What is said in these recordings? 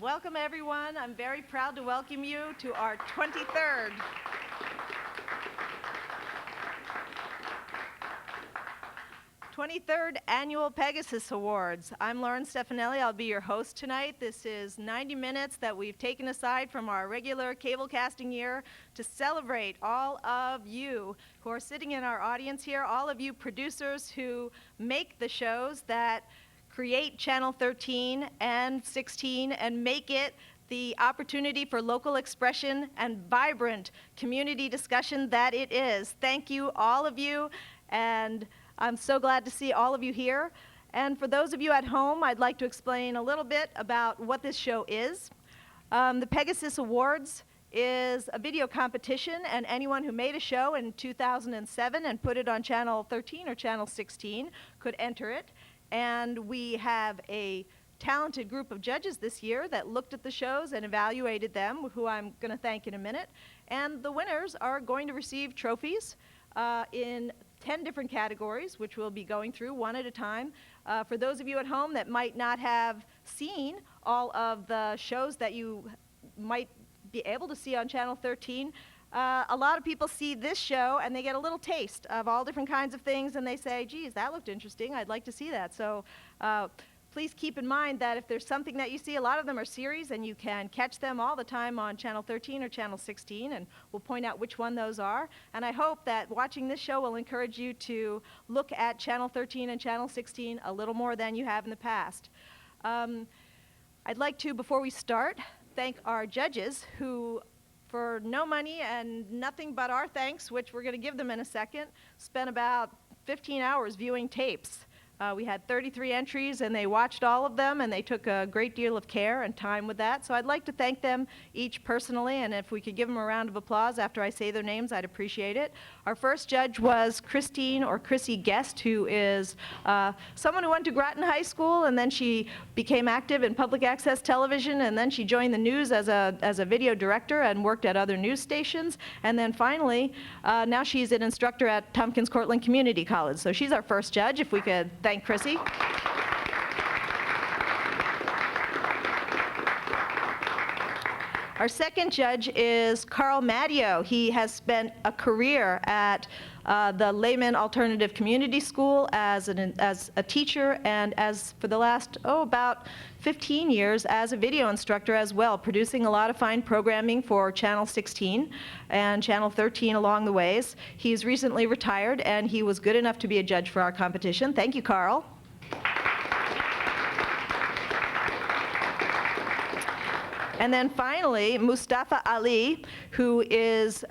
Welcome everyone. I'm very proud to welcome you to our 23rd Annual PEGASYS Awards. I'm Lauren Stefanelli. I'll be your host tonight. This is 90 minutes that we've taken aside from our regular cable casting year to celebrate all of you who are sitting in our audience here, all of you producers who make the shows that create Channel 13 and 16 and make it the opportunity for local expression and vibrant community discussion that it is. Thank you, all of you, and I'm so glad to see all of you here. And for those of you at home, I'd like to explain a little bit about what this show is. The PEGASYS Awards is a video competition, and anyone who made a show in 2007 and put it on Channel 13 or Channel 16 could enter it. And we have a talented group of judges this year that looked at the shows and evaluated them, who I'm going to thank in a minute. And the winners are going to receive trophies in 10 different categories, which we'll be going through one at a time. For those of you at home that might not have seen all of the shows that you might be able to see on Channel 13, a lot of people see this show and they get a little taste of all different kinds of things and they say, geez, that looked interesting, I'd like to see that. So please keep in mind that if there's something that you see, a lot of them are series and you can catch them all the time on Channel 13 or Channel 16, and we'll point out which one those are. And I hope that watching this show will encourage you to look at Channel 13 and Channel 16 a little more than you have in the past. I'd like to, before we start, thank our judges who, for no money and nothing but our thanks, which we're going to give them in a second, spent about 15 hours viewing tapes. We had 33 entries and they watched all of them and they took a great deal of care and time with that. So I'd like to thank them each personally, and if we could give them a round of applause after I say their names, I'd appreciate it. Our first judge was Christine or Chrissy Guest, who is someone who went to Groton High School and then she became active in public access television, and then she joined the news as a video director and worked at other news stations, and then finally now she's an instructor at Tompkins County Community College. So she's our first judge. If we could thank Chrissy. Our second judge is Carl Matteo. He has spent a career at the Lehman Alternative Community School as a teacher, and as for the last, about 15 years as a video instructor as well, producing a lot of fine programming for Channel 16 and Channel 13 along the ways. He's recently retired, and he was good enough to be a judge for our competition. Thank you, Carl. And then finally, Mustafa Ali, who is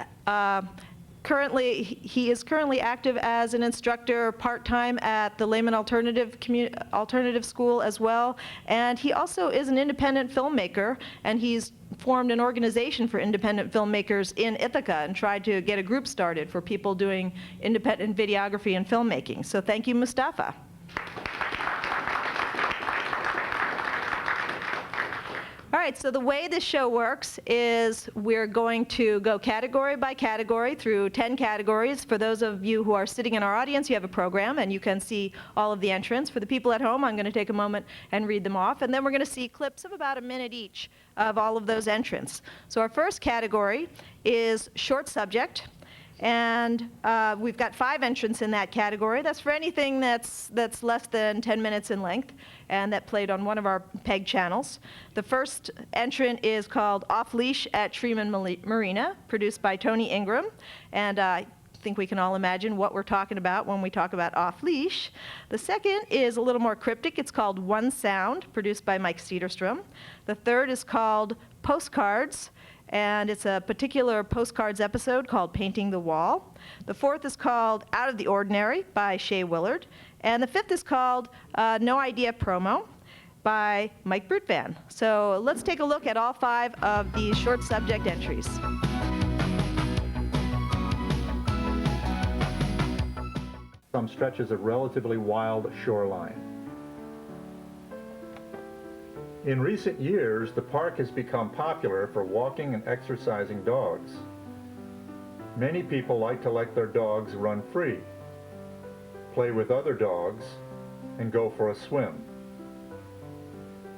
currently active as an instructor part-time at the Lehman Alternative School as well. And he also is an independent filmmaker, and he's formed an organization for independent filmmakers in Ithaca and tried to get a group started for people doing independent videography and filmmaking. So thank you, Mustafa. All right, so the way this show works is we're going to go category by category through 10 categories. For those of you who are sitting in our audience, you have a program and you can see all of the entrants. For the people at home, I'm going to take a moment and read them off, and then we're going to see clips of about a minute each of all of those entrants. So our first category is short subject, and we've got 5 entrants in that category. That's for anything that's less than 10 minutes in length and that played on one of our PEG channels. The first entrant is called Off Leash at Treman Marina, produced by Tony Ingraham, and I think we can all imagine what we're talking about when we talk about Off Leash. The second is a little more cryptic. It's called One Sound, produced by Mike Cederstrom. The third is called Postcards, and it's a particular postcards episode called Painting the Wall. The fourth is called Out of the Ordinary by Shea Willard. And the fifth is called No Idea Promo by Mike Brutvan. So let's take a look at all 5 of these short subject entries. Some stretches of relatively wild shoreline. In recent years, the park has become popular for walking and exercising dogs. Many people like to let their dogs run free, play with other dogs, and go for a swim.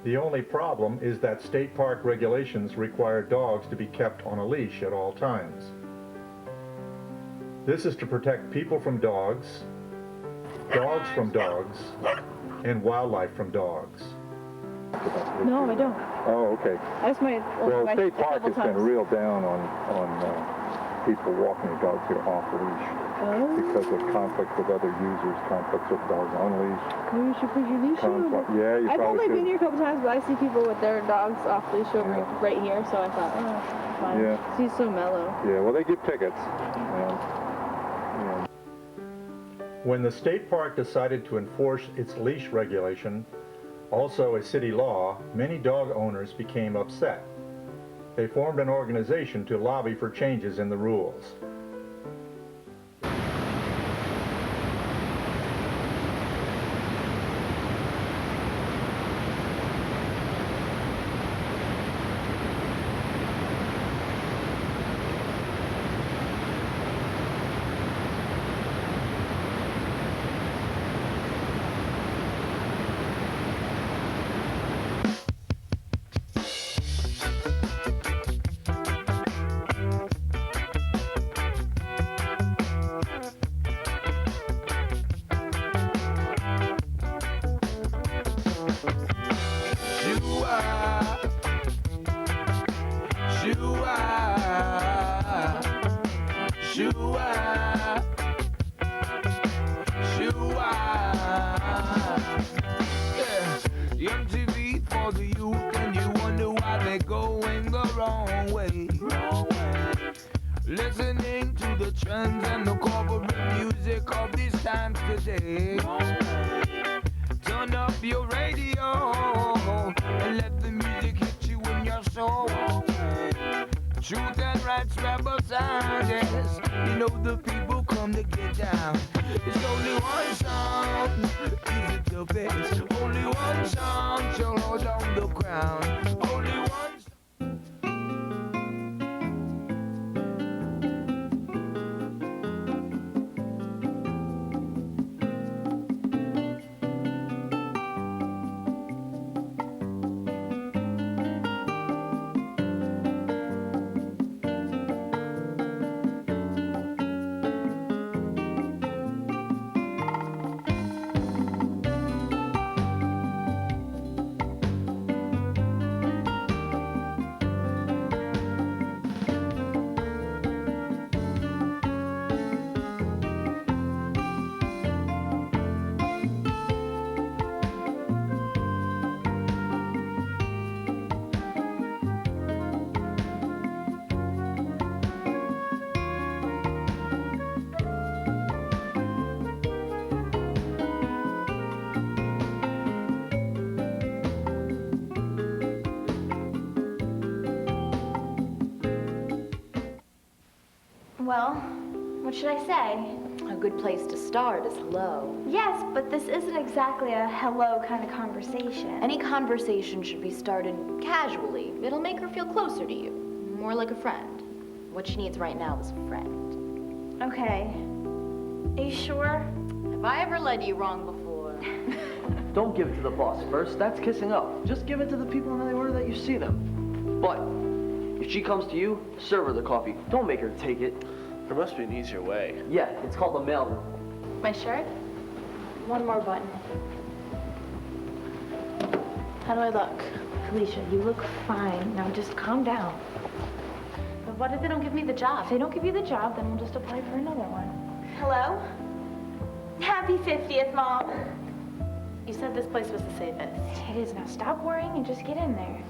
The only problem is that state park regulations require dogs to be kept on a leash at all times. This is to protect people from dogs, dogs from dogs, and wildlife from dogs. No, I don't. Oh, okay. I just might. Well, state park has been real down on people walking their dogs here off the leash because of conflicts with other users, conflicts with dogs on leash. Maybe you should put your leash on. Yeah, you I've probably only should. been here a couple times, but I see people with their dogs off leash over right here, so I thought, oh, fine. Yeah. He's so mellow. Yeah, well, they give tickets. When the state park decided to enforce its leash regulation, also a city law, many dog owners became upset. They formed an organization to lobby for changes in the rules. MTV for the youth, and you wonder why they're going the wrong way. Listening to the trends and the corporate music of these times today. Turn up your radio and let the music hit you in your soul. Truth and rights rebel sound, yes. You know the people come to get down. It's only one song, is it the best? Only one song shall hold on the crown. Only one song. Well, what should I say? A good place to start is hello. Yes, but this isn't exactly a hello kind of conversation. Any conversation should be started casually. It'll make her feel closer to you, more like a friend. What she needs right now is a friend. Okay. Are you sure? Have I ever led you wrong before? Don't give it to the boss first. That's kissing up. Just give it to the people in the order that you see them. But if she comes to you, serve her the coffee. Don't make her take it. There must be an easier way. Yeah, it's called the mailroom. My shirt? One more button. How do I look? Felicia, you look fine. Now just calm down. But what if they don't give me the job? If they don't give you the job, then we'll just apply for another one. Hello? Happy 50th, Mom. You said this place was the safest. It is. Now stop worrying and just get in there.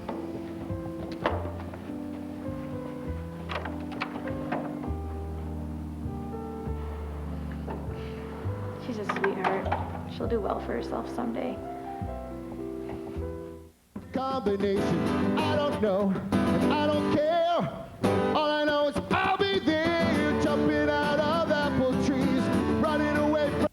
She's a sweetheart. She'll do well for herself someday. Combination, I don't know, and I don't care. All I know is I'll be there, jumping out of apple trees, running away from.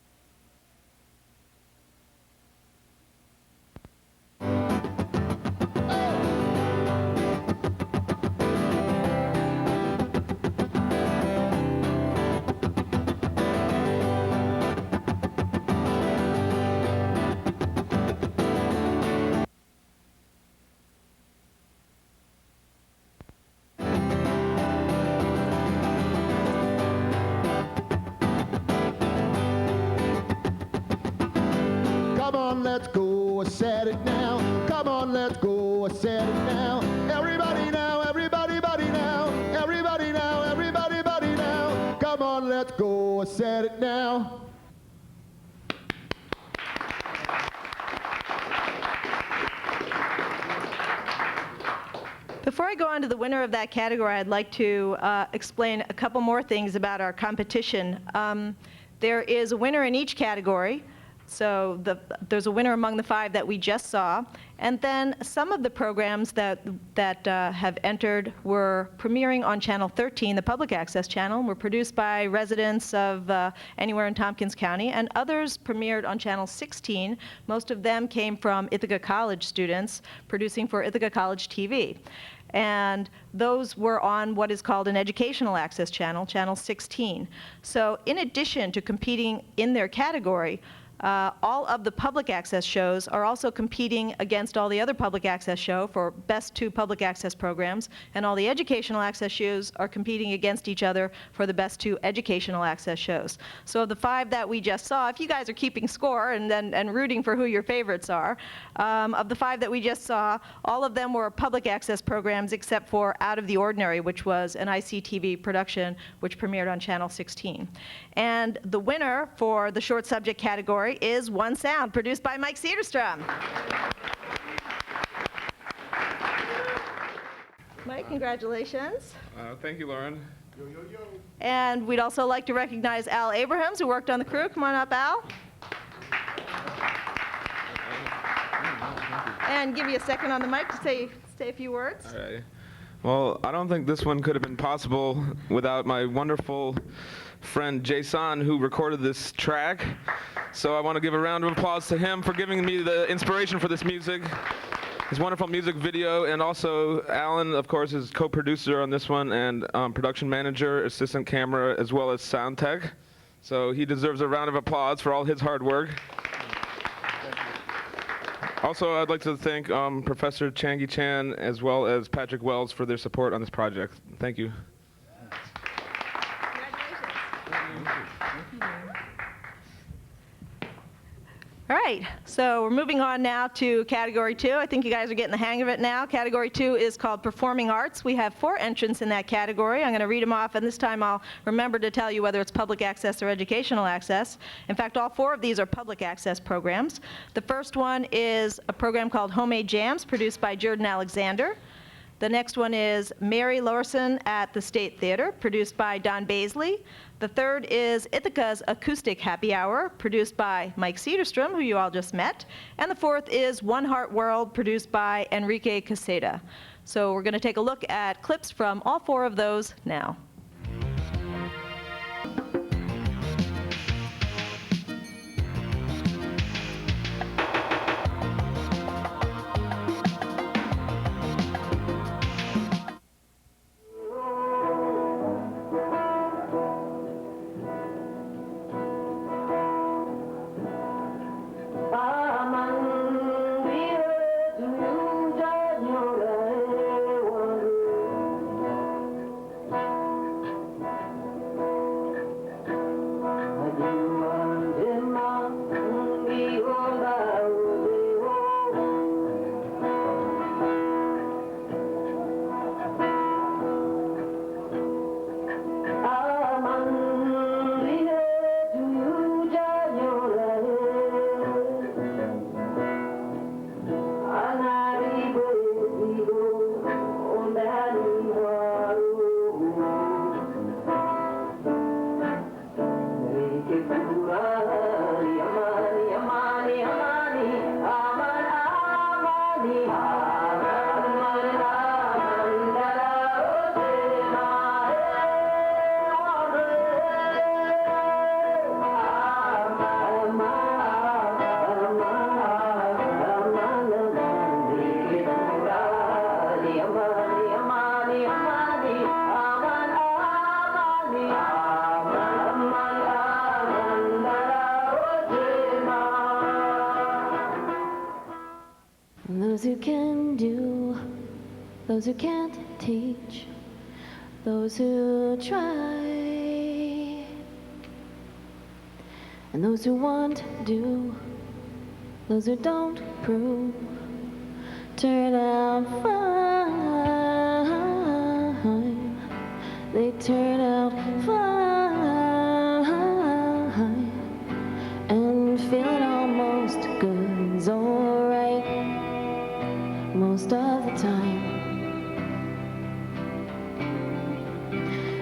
let's go, set it now. Come on, let's go, set it now. Everybody now, everybody, buddy now. Everybody now, everybody, buddy now. Come on, let's go, set it now. Before I go on to the winner of that category, I'd like to explain a couple more things about our competition. There is a winner in each category. So there's a winner among the 5 that we just saw. And then some of the programs that have entered were premiering on Channel 13, the public access channel, were produced by residents of anywhere in Tompkins County, and others premiered on Channel 16. Most of them came from Ithaca College students producing for Ithaca College TV. And those were on what is called an educational access channel, Channel 16. So in addition to competing in their category, all of the public access shows are also competing against all the other public access show for best 2 public access programs, and all the educational access shows are competing against each other for the best 2 educational access shows. So of the 5 that we just saw, if you guys are keeping score and rooting for who your favorites are, of the 5 that we just saw, all of them were public access programs except for Out of the Ordinary, which was an ICTV production which premiered on Channel 16. And the winner for the short subject category is One Sound, produced by Mike Cederstrom. Mike, congratulations. Thank you, Lauren. And we'd also like to recognize Al Abrahams, who worked on the crew. Come on up, Al. And give you a second on the mic to say a few words. All right. Well, I don't think this one could have been possible without my wonderful friend Jason, who recorded this track. So I want to give a round of applause to him for giving me the inspiration for this music, his wonderful music video, and also Alan, of course, is co-producer on this one, and production manager, assistant camera, as well as sound tech. So he deserves a round of applause for all his hard work. Also, I'd like to thank Professor Changi Chan as well as Patrick Wells for their support on this project. Thank you. All right, so we're moving on now to Category 2. I think you guys are getting the hang of it now. Category 2 is called Performing Arts. We have 4 entrants in that category. I'm going to read them off, and this time I'll remember to tell you whether it's public access or educational access. In fact, all 4 of these are public access programs. The first one is a program called Homemade Jams, produced by Jordan Alexander. The next one is Mary Lorson at the State Theater, produced by Don Bazley. The third is Ithaca's Acoustic Happy Hour, produced by Mike Cederstrom, who you all just met. And the fourth is One Heart World, produced by Enrique Caseta. So we're going to take a look at clips from all 4 of those now. Those who can do, those who can't teach, those who try, and those who want to do, those who don't approve turn out fine. They turn out fine. And feeling almost good's alright most of the time.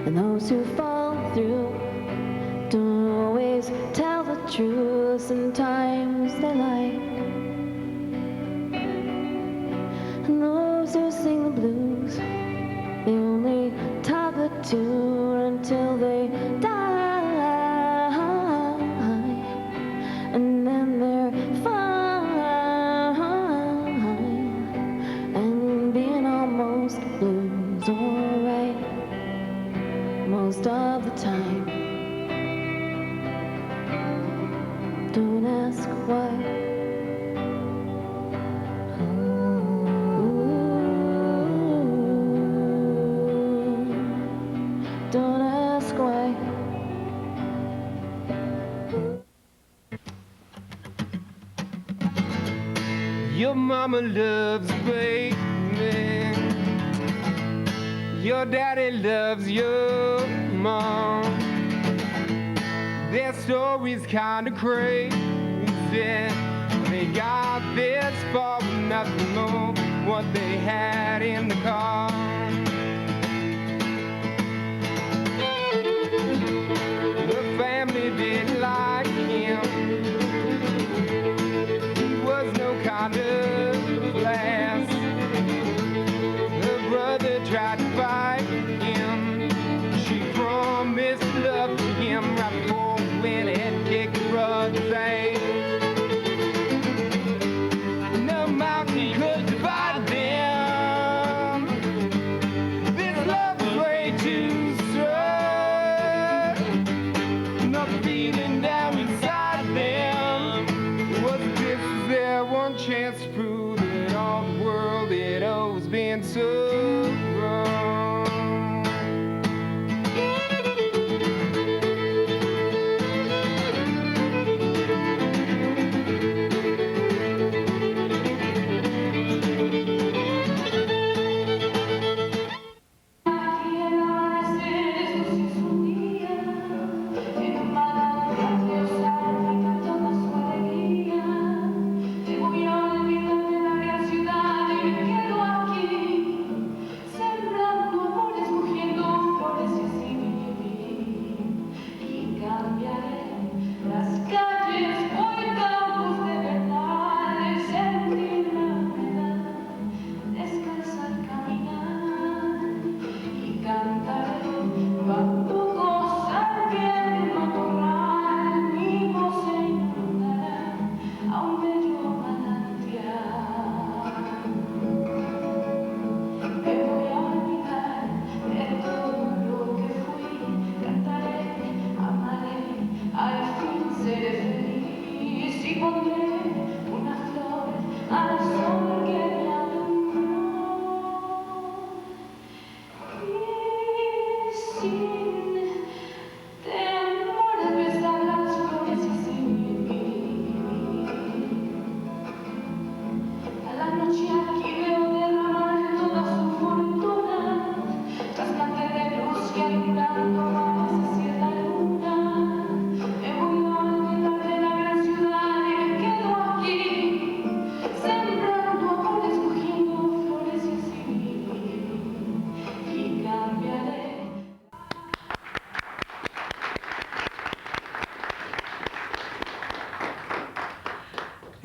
And those who fall through don't always tell the truth, sometimes they lie. And those who sing the blues, they only top the tune until they die. And then they're fine. And being almost blues alright most of the time. Don't ask why. Don't ask why. Your mama loves baking. Your daddy loves your mom. Their story's kinda crazy. They got this far with nothing more what they had in the car. The family didn't like him. He was no kind of class. Her brother tried to fight him. She promised love to him right before we went and kicked her brother's ass. No mountain could divide them. This love was way too strong. The feeling down inside them was this was their one chance to prove that all the world had always been so wrong.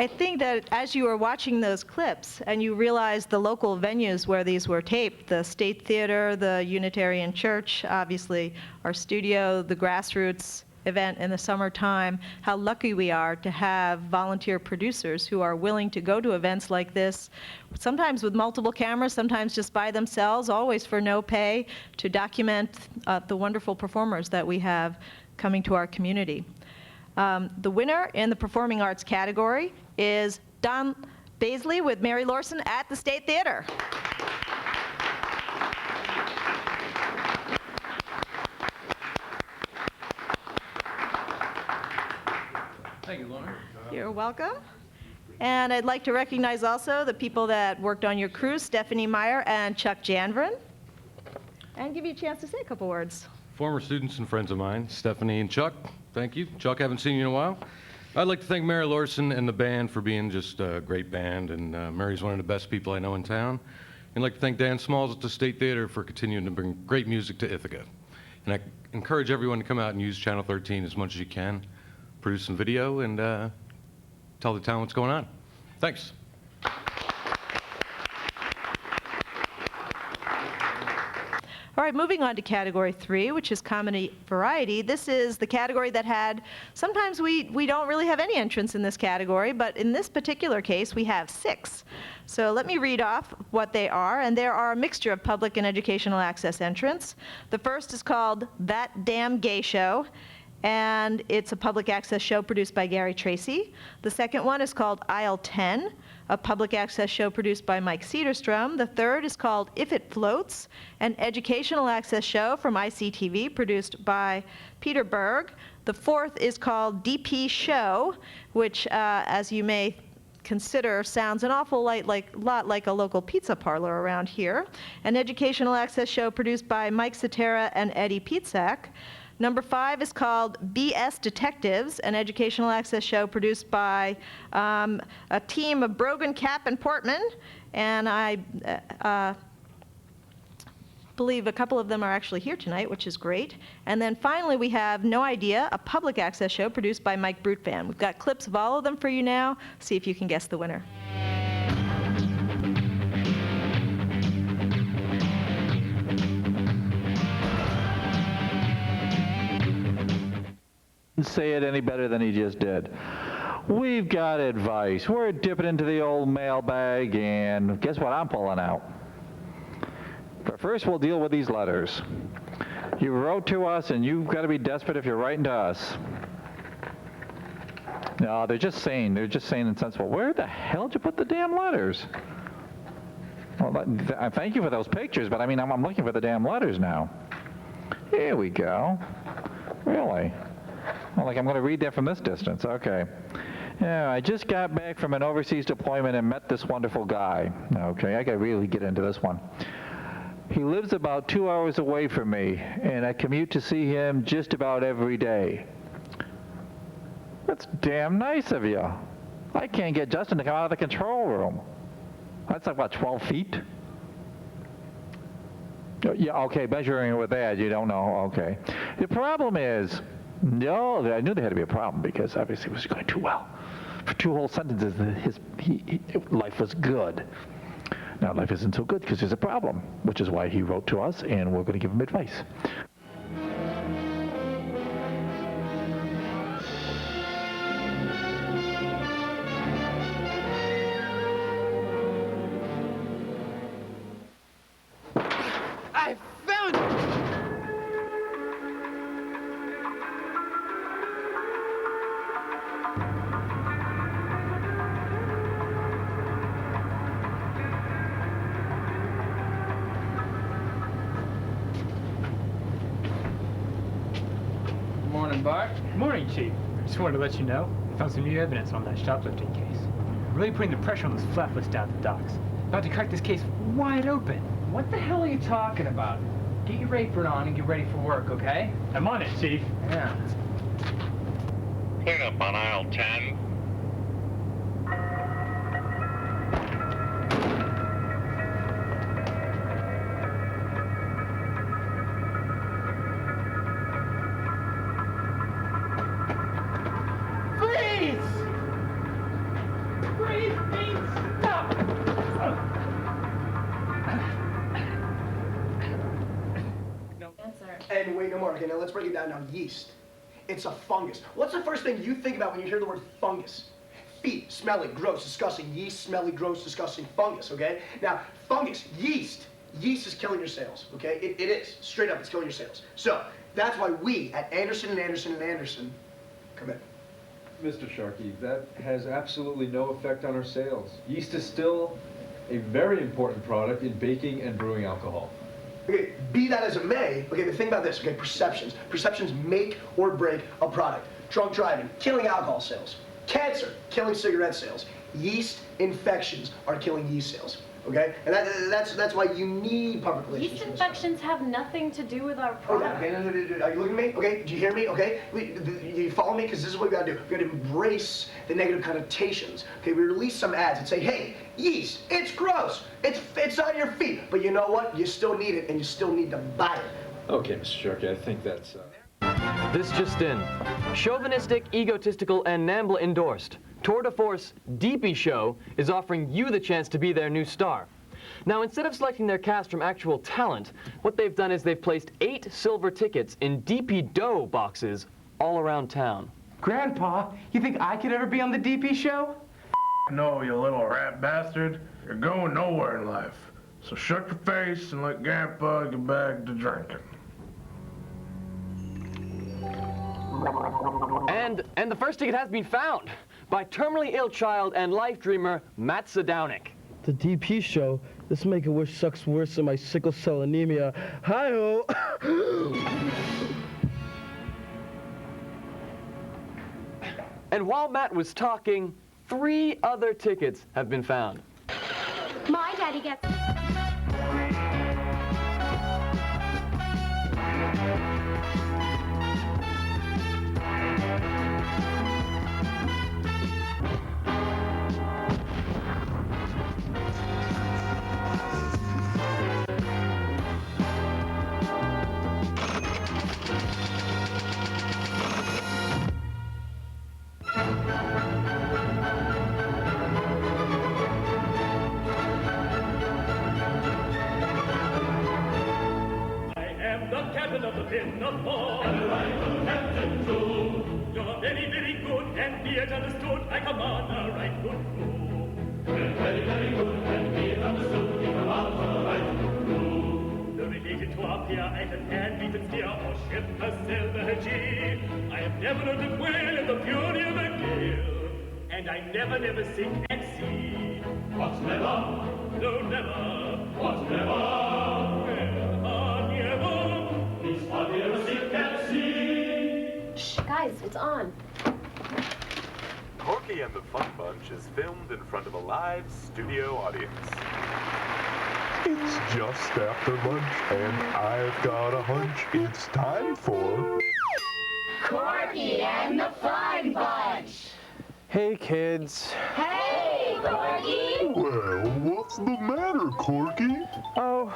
I think that as you were watching those clips and you realized the local venues where these were taped, the State Theater, the Unitarian Church, obviously our studio, the Grassroots event in the summertime, how lucky we are to have volunteer producers who are willing to go to events like this, sometimes with multiple cameras, sometimes just by themselves, always for no pay, to document the wonderful performers that we have coming to our community. The winner in the performing arts category is Don Bazley with Mary Lorson at the State Theater. Thank you, Lauren. You're welcome. And I'd like to recognize also the people that worked on your crew, Stephanie Meyer and Chuck Janvrin, and give you a chance to say a couple words. Former students and friends of mine, Stephanie and Chuck, thank you. Chuck, haven't seen you in a while. I'd like to thank Mary Lorson and the band for being just a great band, and Mary's one of the best people I know in town. And I'd like to thank Dan Smalls at the State Theater for continuing to bring great music to Ithaca. And I encourage everyone to come out and use Channel 13 as much as you can, produce some video, and tell the town what's going on. Thanks. All right, moving on to category 3, which is comedy variety. This is the category that had, sometimes we don't really have any entrants in this category, but in this particular case, we have 6. So let me read off what they are, and there are a mixture of public and educational access entrants. The first is called That Damn Gay Show, and it's a public access show produced by Gary Tracy. The second one is called Aisle 10, a public access show produced by Mike Cederstrom. The third is called If It Floats, an educational access show from ICTV produced by Peter Berg. The fourth is called DP Show, which, as you may consider, sounds an awful lot like a local pizza parlor around here. An educational access show produced by Mike Cetera and Eddie Pietzak. Number 5 is called BS Detectives, an educational access show produced by a team of Brogan, Capp, and Portman. And I believe a couple of them are actually here tonight, which is great. And then finally, we have No Idea, a public access show produced by Mike Brutfan. We've got clips of all of them for you now. See if you can guess the winner. Say it any better than he just did. We've got advice. We're dipping into the old mailbag, and guess what I'm pulling out? But first, we'll deal with these letters. You wrote to us, and you've got to be desperate if you're writing to us. No, they're just sane and sensible. Where the hell did you put the damn letters? Well, thank you for those pictures, but I mean, I'm looking for the damn letters now. Here we go. Really? Well, like I'm going to read that from this distance. Okay. Yeah, I just got back from an overseas deployment and met this wonderful guy. Okay, I got to really get into this one. He lives about 2 hours away from me, and I commute to see him just about every day. That's damn nice of you. I can't get Justin to come out of the control room. That's like, what, 12 feet? Yeah, okay, measuring it with that, you don't know, okay. The problem is, no, I knew there had to be a problem because obviously it was going too well. For 2 whole sentences, life was good. Now life isn't so good because there's a problem, which is why he wrote to us, and we're going to give him advice. I found it! Morning, Bart. Morning, Chief. I just wanted to let you know I found some new evidence on that shoplifting case. Really putting the pressure on those flatfoots down at the docks. About to crack this case wide open. What the hell are you talking about? Get your apron on and get ready for work, okay? I'm on it, Chief. Yeah. Clean up on aisle 10. And wait, no more. Okay, now let's break it down now. Yeast. It's a fungus. What's the first thing you think about when you hear the word fungus? Feet, smelly, gross, disgusting. Yeast, smelly, gross, disgusting. Fungus, okay? Now, fungus, yeast. Yeast is killing your sales, okay? It is. Straight up, it's killing your sales. So, that's why we at Anderson & Anderson & Anderson come in. Mr. Sharkey, that has absolutely no effect on our sales. Yeast is still a very important product in baking and brewing alcohol. Okay, be that as it may, okay, the thing about this, okay, perceptions. Perceptions make or break a product. Drunk driving, killing alcohol sales. Cancer, killing cigarette sales. Yeast infections are killing yeast sales. Okay? And that's why you need public relations. Yeast infections have nothing to do with our Oh, product. yeah, okay, no, are you looking at me? Okay, do you hear me? Okay, you follow me? Because this is what we gotta do. We gotta embrace the negative connotations. Okay, we release some ads that say, hey, yeast, it's gross, it's on your feet. But you know what? You still need it, and you still need to buy it. Okay, Mr. Sharkey, I think that's... This just in. Chauvinistic, egotistical, and NAMBLA endorsed. Tour de Force DP Show is offering you the chance to be their new star. Now, instead of selecting their cast from actual talent, what they've done is they've placed 8 silver tickets in DP Dough boxes all around town. Grandpa, you think I could ever be on the DP show? No, you little rat bastard. You're going nowhere in life. So shut your face and let Grandpa get back to drinking. And the first ticket has been found by terminally ill child and life dreamer Matt Sadownik. The DP show, this Make-A-Wish sucks worse than my sickle cell anemia. Hi-ho! And while Matt was talking, 3 other tickets have been found. My daddy gets... Of the pinafore, and I am the captain too. You're very, very good, and be it understood, I command a right good crew. You're very, very good, and be it understood, you command a right good crew. Though related to our peer, I can hand, beat and steer, or ship a silver G. I have never learned to quail in the fury of a gale, and I never, never sink at sea. What never? No, never. What never? Shh, guys, it's on. Corky and the Fun Bunch is filmed in front of a live studio audience. It's just after lunch, and I've got a hunch it's time for... Corky and the Fun Bunch! Hey, kids. Hey, Corky! Well, what's the matter, Corky? Oh,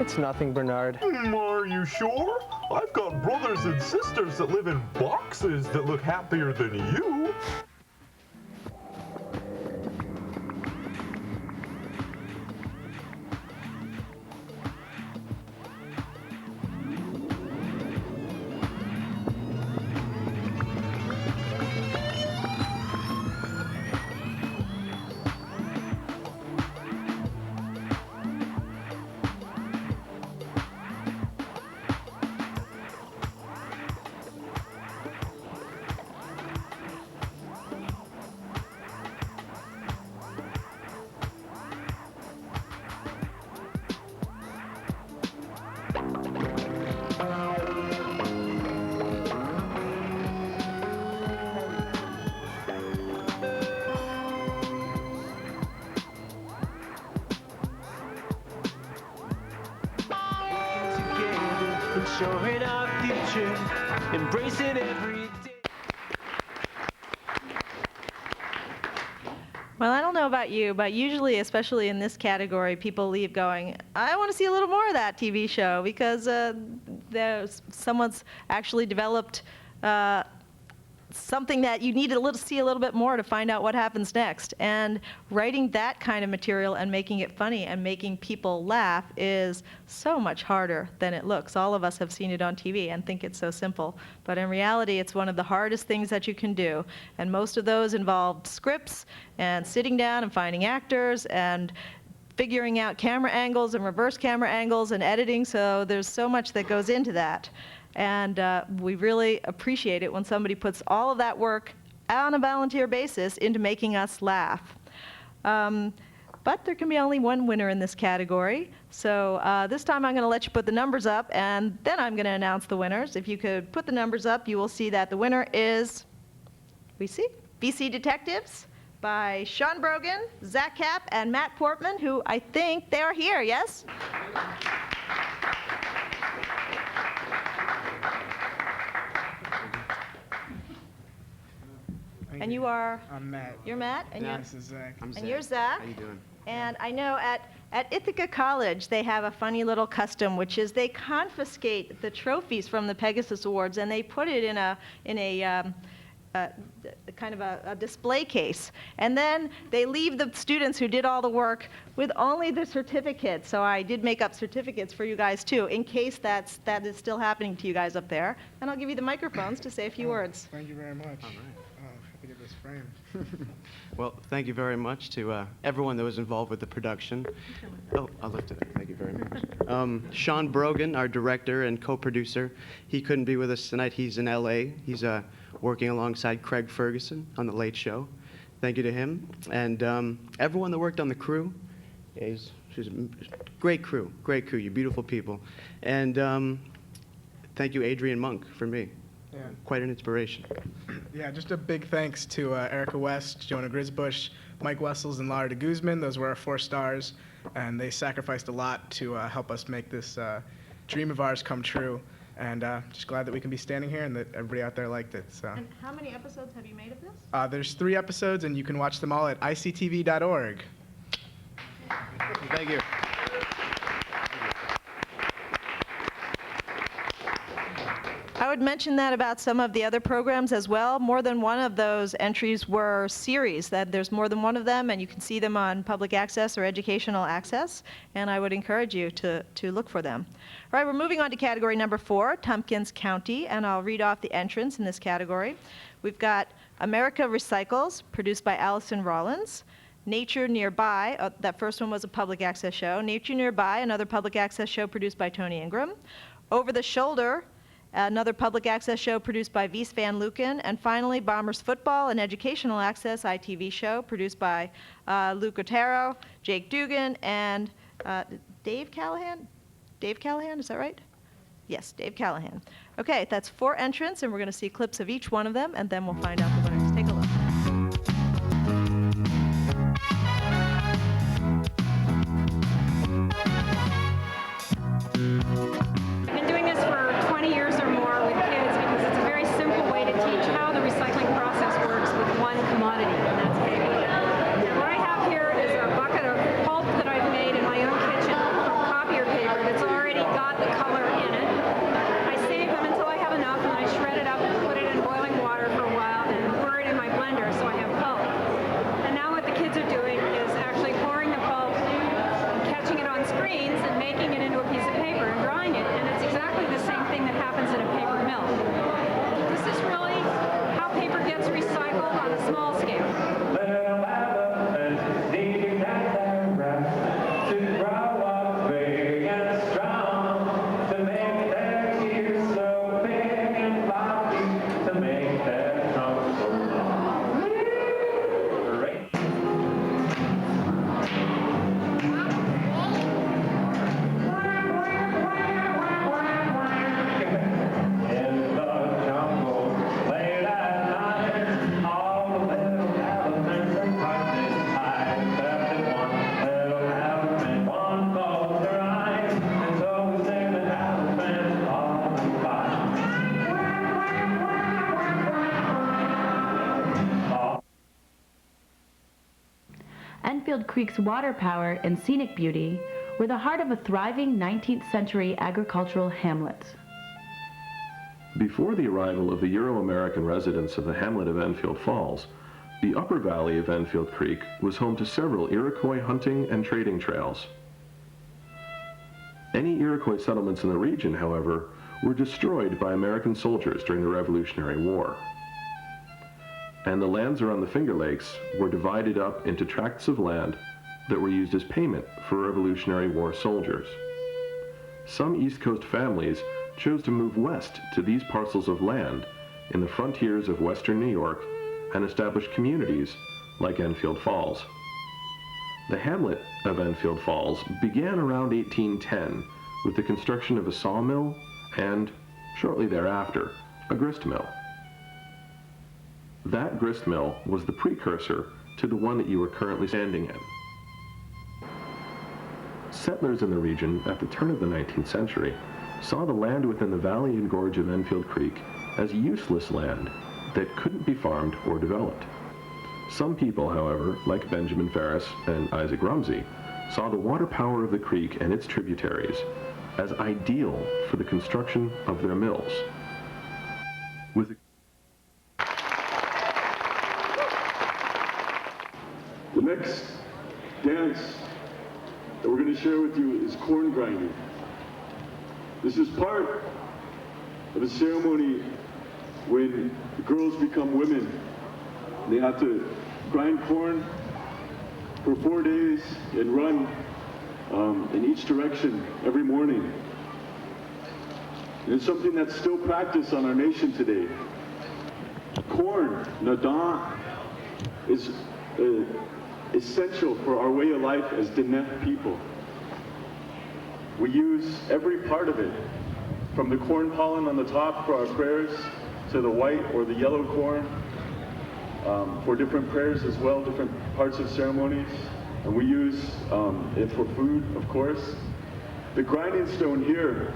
it's nothing, Bernard. Are you sure? I've got brothers and sisters that live in boxes that look happier than you. Showing our future, embracing every day. Well, I don't know about you, but usually, especially in this category, people leave going, I want to see a little more of that TV show, because someone's actually developed something that you need to see a little bit more to find out what happens next. And writing that kind of material and making it funny and making people laugh is so much harder than it looks. All of us have seen it on TV and think it's so simple. But in reality, it's one of the hardest things that you can do. And most of those involve scripts and sitting down and finding actors and figuring out camera angles and reverse camera angles and editing. So there's so much that goes into that. And we really appreciate it when somebody puts all of that work on a volunteer basis into making us laugh. But there can be only one winner in this category. So this time I'm going to let you put the numbers up, and then I'm going to announce the winners. If you could put the numbers up, you will see that the winner is, we see, BC Detectives by Sean Brogan, Zach Capp, and Matt Portman, who I think they are here, yes? And you are? I'm Matt. You're Matt? And this is Zach. I'm Zach. And you're Zach? How you doing? And I know at Ithaca College, they have a funny little custom, which is they confiscate the trophies from the PEGASYS Awards and they put it in a kind of a display case. And then they leave the students who did all the work with only the certificates. So I did make up certificates for you guys too, in case that is still happening to you guys up there. And I'll give you the microphones to say a few words. Thank you very much. All right. Happy to get this framed. Well, thank you very much to everyone that was involved with the production. Oh, I'll lift it up. Thank you very much. Sean Brogan, our director and co-producer, he couldn't be with us tonight. He's in LA. He's working alongside Craig Ferguson on The Late Show. Thank you to him. And everyone that worked on the crew. She's a great crew, you beautiful people. And thank you, Adrian Monk, for me. Yeah. Quite an inspiration. Yeah, just a big thanks to Erica West, Jonah Grisbush, Mike Wessels, and Lara de Guzman. Those were our 4 stars, and they sacrificed a lot to help us make this dream of ours come true. And just glad that we can be standing here and that everybody out there liked it. So. And how many episodes have you made of this? There's 3 episodes, and you can watch them all at ictv.org. Thank you. I would mention that about some of the other programs as well. More than one of those entries were series, that there's more than one of them, and you can see them on public access or educational access, and I would encourage you to look for them. All right, we're moving on to category number 4, Tompkins County, and I'll read off the entrants in this category. We've got America Recycles, produced by Allison Rollins. Nature Nearby, that first one was a public access show. Nature Nearby, another public access show produced by Tony Ingram. Over the Shoulder, another public access show produced by Vies Van Luken. And finally, Bombers Football, an educational access ITV show produced by Luke Otero, Jake Dugan, and Dave Callahan? Dave Callahan, is that right? Yes, Dave Callahan. Okay, that's 4 entrants, and we're going to see clips of each one of them, and then we'll find out the winners. Take a look. Been doing this for 20 years or more with kids because it's a very simple way to teach how the recycling process works with one commodity, and that's paper. And what I have here is a bucket of pulp that I've made in my own kitchen from copier paper that's already got the color in it. I save them until I have enough, and I shred it up and put it in boiling water for a while and pour it in my blender so I have pulp. And now what the kids are doing is actually pouring the pulp, catching it on screens, and making it into a piece of paper and drying it, and it's exactly the same thing that happens in a paper mill. This is really how paper gets recycled on a small scale. Enfield Creek's water power and scenic beauty were the heart of a thriving 19th century agricultural hamlet. Before the arrival of the Euro-American residents of the hamlet of Enfield Falls, the upper valley of Enfield Creek was home to several Iroquois hunting and trading trails. Any Iroquois settlements in the region, however, were destroyed by American soldiers during the Revolutionary War. And the lands around the Finger Lakes were divided up into tracts of land that were used as payment for Revolutionary War soldiers. Some East Coast families chose to move west to these parcels of land in the frontiers of western New York and establish communities like Enfield Falls. The hamlet of Enfield Falls began around 1810 with the construction of a sawmill and, shortly thereafter, a grist mill. That grist mill was the precursor to the one that you are currently standing in. Settlers in the region at the turn of the 19th century saw the land within the valley and gorge of Enfield Creek as useless land that couldn't be farmed or developed. Some people, however, like Benjamin Ferris and Isaac Rumsey, saw the water power of the creek and its tributaries as ideal for the construction of their mills. With the next dance that we're going to share with you is corn grinding. This is part of a ceremony when the girls become women. They have to grind corn for 4 days and run in each direction every morning. And it's something that's still practiced on our nation today. Corn, nadan, is essential for our way of life as Diné people. We use every part of it, from the corn pollen on the top for our prayers, to the white or the yellow corn for different prayers as well, different parts of ceremonies. And we use it for food, of course. The grinding stone here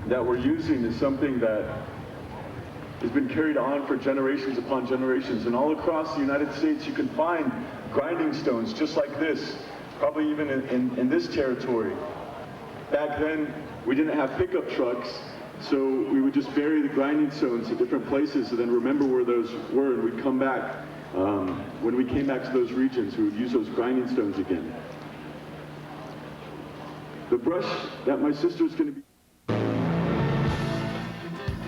that we're using is something that has been carried on for generations upon generations. And all across the United States, you can find grinding stones just like this, probably even in this territory. Back then, we didn't have pickup trucks, so we would just bury the grinding stones at different places and then remember where those were, and we'd come back. When we came back to those regions, we would use those grinding stones again. The brush that my sister's going to be...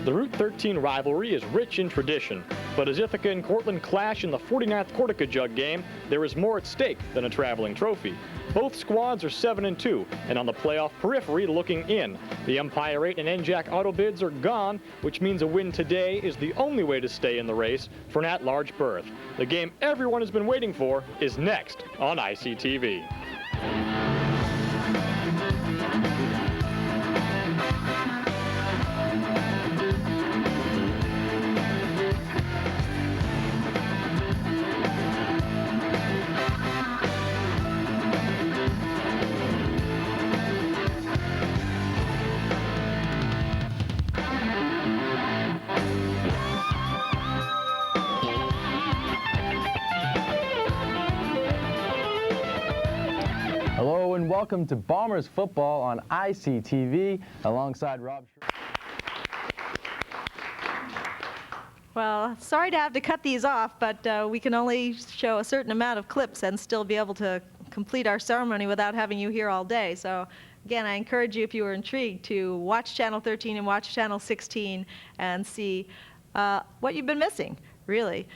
The Route 13 rivalry is rich in tradition, but as Ithaca and Cortland clash in the 49th Cortica Jug game, there is more at stake than a traveling trophy. Both squads are 7-2, and on the playoff periphery looking in. The Empire 8 and NJAC auto bids are gone, which means a win today is the only way to stay in the race for an at-large berth. The game everyone has been waiting for is next on ICTV. Hello and welcome to Bombers Football on ICTV alongside Rob. Well, sorry to have to cut these off, but we can only show a certain amount of clips and still be able to complete our ceremony without having you here all day. So again, I encourage you, if you were intrigued, to watch Channel 13 and watch Channel 16 and see what you've been missing, really.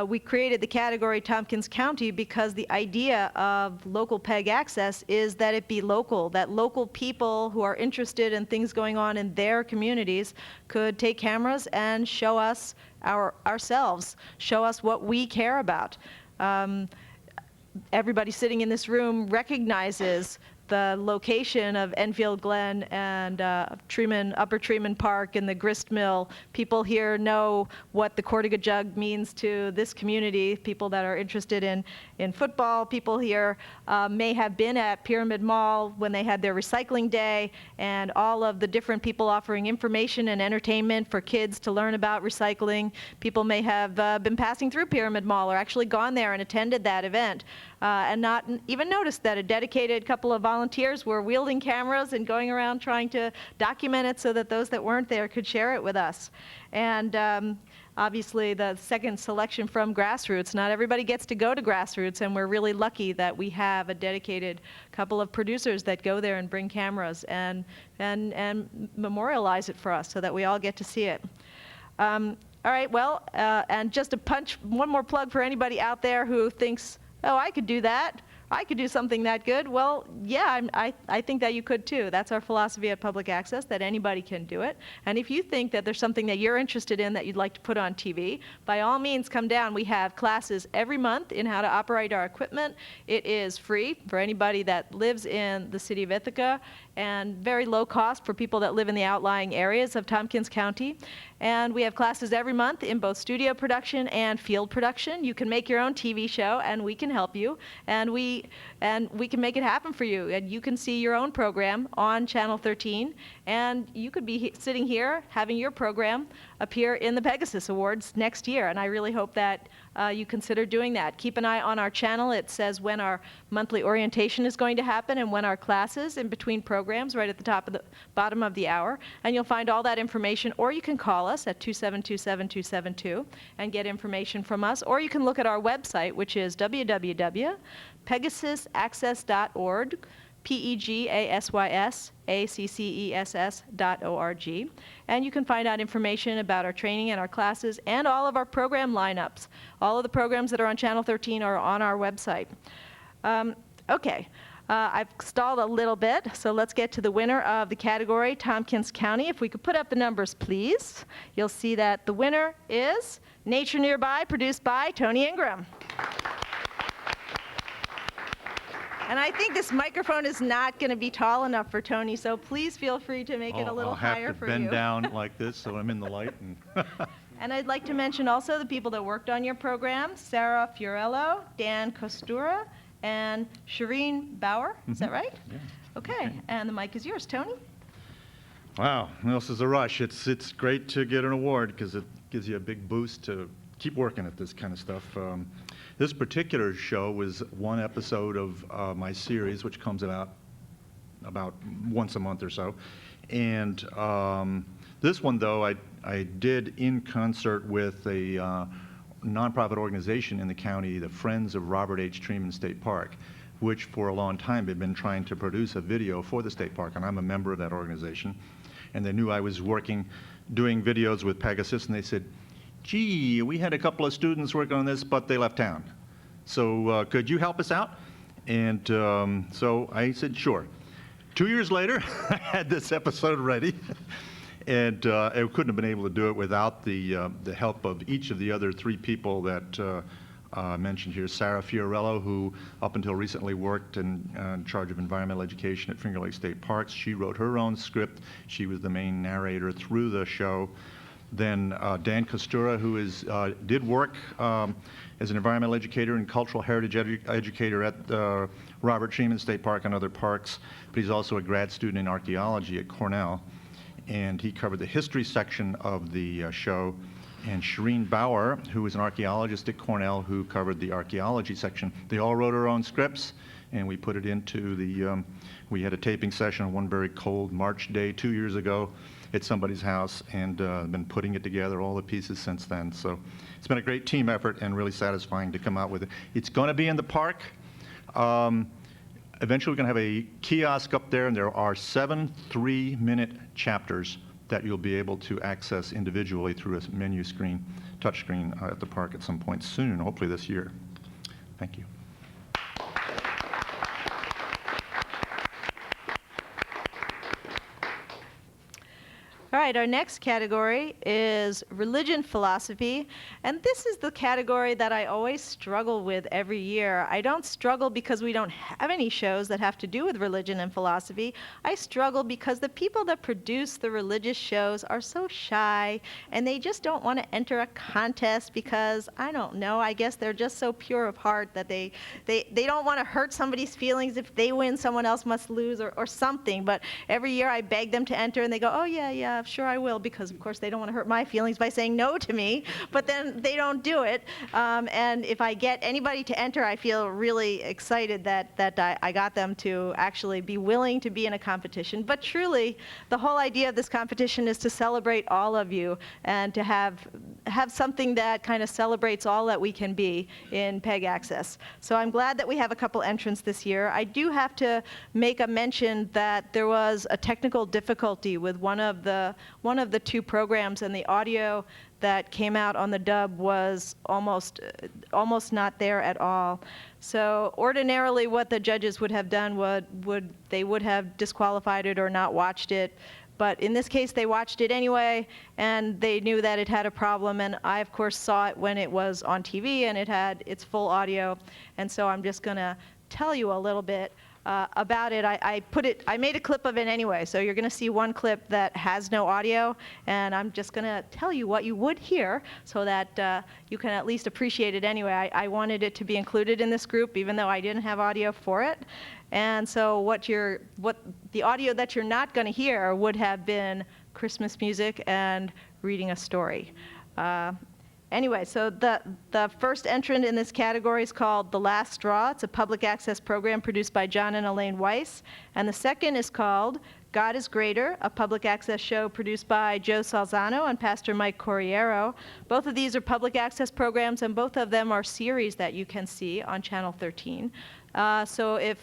We created the category Tompkins County because the idea of local PEG access is that it be local, that local people who are interested in things going on in their communities could take cameras and show us ourselves, show us what we care about. Everybody sitting in this room recognizes the location of Enfield Glen and Upper Treman Park and the grist mill. People here know what the Cortica Jug means to this community. People that are interested in football, people here may have been at Pyramid Mall when they had their recycling day, and all of the different people offering information and entertainment for kids to learn about recycling. People may have been passing through Pyramid Mall or actually gone there and attended that event and not even noticed that a dedicated couple of volunteers were wielding cameras and going around trying to document it so that those that weren't there could share it with us. And obviously the second selection from Grassroots. Not everybody gets to go to Grassroots, and we're really lucky that we have a dedicated couple of producers that go there and bring cameras and memorialize it for us so that we all get to see it. All right, well, and just to punch one more plug for anybody out there who thinks, oh, I could do that. I could do something that good. Well, yeah, I think that you could too. That's our philosophy at Public Access, that anybody can do it. And if you think that there's something that you're interested in that you'd like to put on TV, by all means come down. We have classes every month in how to operate our equipment. It is free for anybody that lives in the city of Ithaca, and very low cost for people that live in the outlying areas of Tompkins County. And we have classes every month in both studio production and field production. You can make your own TV show, and we can help you, and we can make it happen for you. And you can see your own program on Channel 13, and you could be sitting here having your program appear in the PEGASYS Awards next year. And I really hope that you consider doing that. Keep an eye on our channel. It says when our monthly orientation is going to happen and when our classes in between programs, right at the bottom of the hour. And you'll find all that information, or you can call us at 272-7272 and get information from us, or you can look at our website, which is www.Pegasysaccess.org, PEGASYSACCESS.org. And you can find out information about our training and our classes and all of our program lineups. All of the programs that are on Channel 13 are on our website. Okay. I've stalled a little bit, so let's get to the winner of the category, Tompkins County. If we could put up the numbers, please. You'll see that the winner is Nature Nearby, produced by Tony Ingraham. And I think this microphone is not going to be tall enough for Tony, so please feel free to make it a little higher for you. I'll have to bend down like this so I'm in the light. And I'd like to mention also the people that worked on your program: Sarah Fiorello, Dan Costura, and Shireen Bauer. Is that right? Yeah. Okay, and the mic is yours, Tony. Wow, this is a rush. It's great to get an award because it gives you a big boost to keep working at this kind of stuff. This particular show was one episode of my series, which comes out about once a month or so. And this one, though, I did in concert with a nonprofit organization in the county, the Friends of Robert H. Treman State Park, which for a long time had been trying to produce a video for the state park. And I'm a member of that organization. And they knew I was doing videos with PEGASYS, and they said, gee, we had a couple of students working on this, but they left town. So could you help us out? And so I said, sure. 2 years later, I had this episode ready. And I couldn't have been able to do it without the help of each of the other three people that mentioned here. Sarah Fiorello, who up until recently worked in charge of environmental education at Finger Lake State Parks. She wrote her own script. She was the main narrator through the show. Then Dan Costura, who did work as an environmental educator and cultural heritage educator at Robert Treman State Park and other parks, but he's also a grad student in archaeology at Cornell. And he covered the history section of the show. And Shireen Bauer, who was an archaeologist at Cornell, who covered the archaeology section. They all wrote our own scripts, and we put it into the, we had a taping session on one very cold March day 2 years ago at somebody's house, and been putting it together, all the pieces since then. So it's been a great team effort and really satisfying to come out with it. It's going to be in the park. Eventually we're going to have a kiosk up there, and there are 7 3-minute chapters that you'll be able to access individually through a menu screen, touch screen at the park at some point soon, hopefully this year. Thank you. All right, our next category is religion philosophy, and this is the category that I always struggle with every year. I don't struggle because we don't have any shows that have to do with religion and philosophy. I struggle because the people that produce the religious shows are so shy, and they just don't want to enter a contest because, I don't know, I guess they're just so pure of heart that they don't want to hurt somebody's feelings. If they win, someone else must lose, or something. But every year I beg them to enter, and they go, oh yeah, sure I will, because of course they don't want to hurt my feelings by saying no to me, but then they don't do it. And if I get anybody to enter, I feel really excited that I got them to actually be willing to be in a competition. But truly, the whole idea of this competition is to celebrate all of you and to have something that kind of celebrates all that we can be in PEG Access. So I'm glad that we have a couple entrants this year. I do have to make a mention that there was a technical difficulty with one of the two programs, and the audio that came out on the dub was almost not there at all. So ordinarily what the judges would have done they would have disqualified it or not watched it. But in this case, they watched it anyway, and they knew that it had a problem. And I, of course, saw it when it was on TV, and it had its full audio. And so I'm just going to tell you a little bit about it. I made a clip of it anyway, so you're going to see one clip that has no audio, and I'm just going to tell you what you would hear so that you can at least appreciate it anyway. I wanted it to be included in this group, even though I didn't have audio for it. And so what the audio that you're not going to hear would have been Christmas music and reading a story. Anyway, so the first entrant in this category is called The Last Straw. It's a public access program produced by John and Elaine Weiss. And the second is called God is Greater, a public access show produced by Joe Salzano and Pastor Mike Corriero. Both of these are public access programs, and both of them are series that you can see on Channel 13. So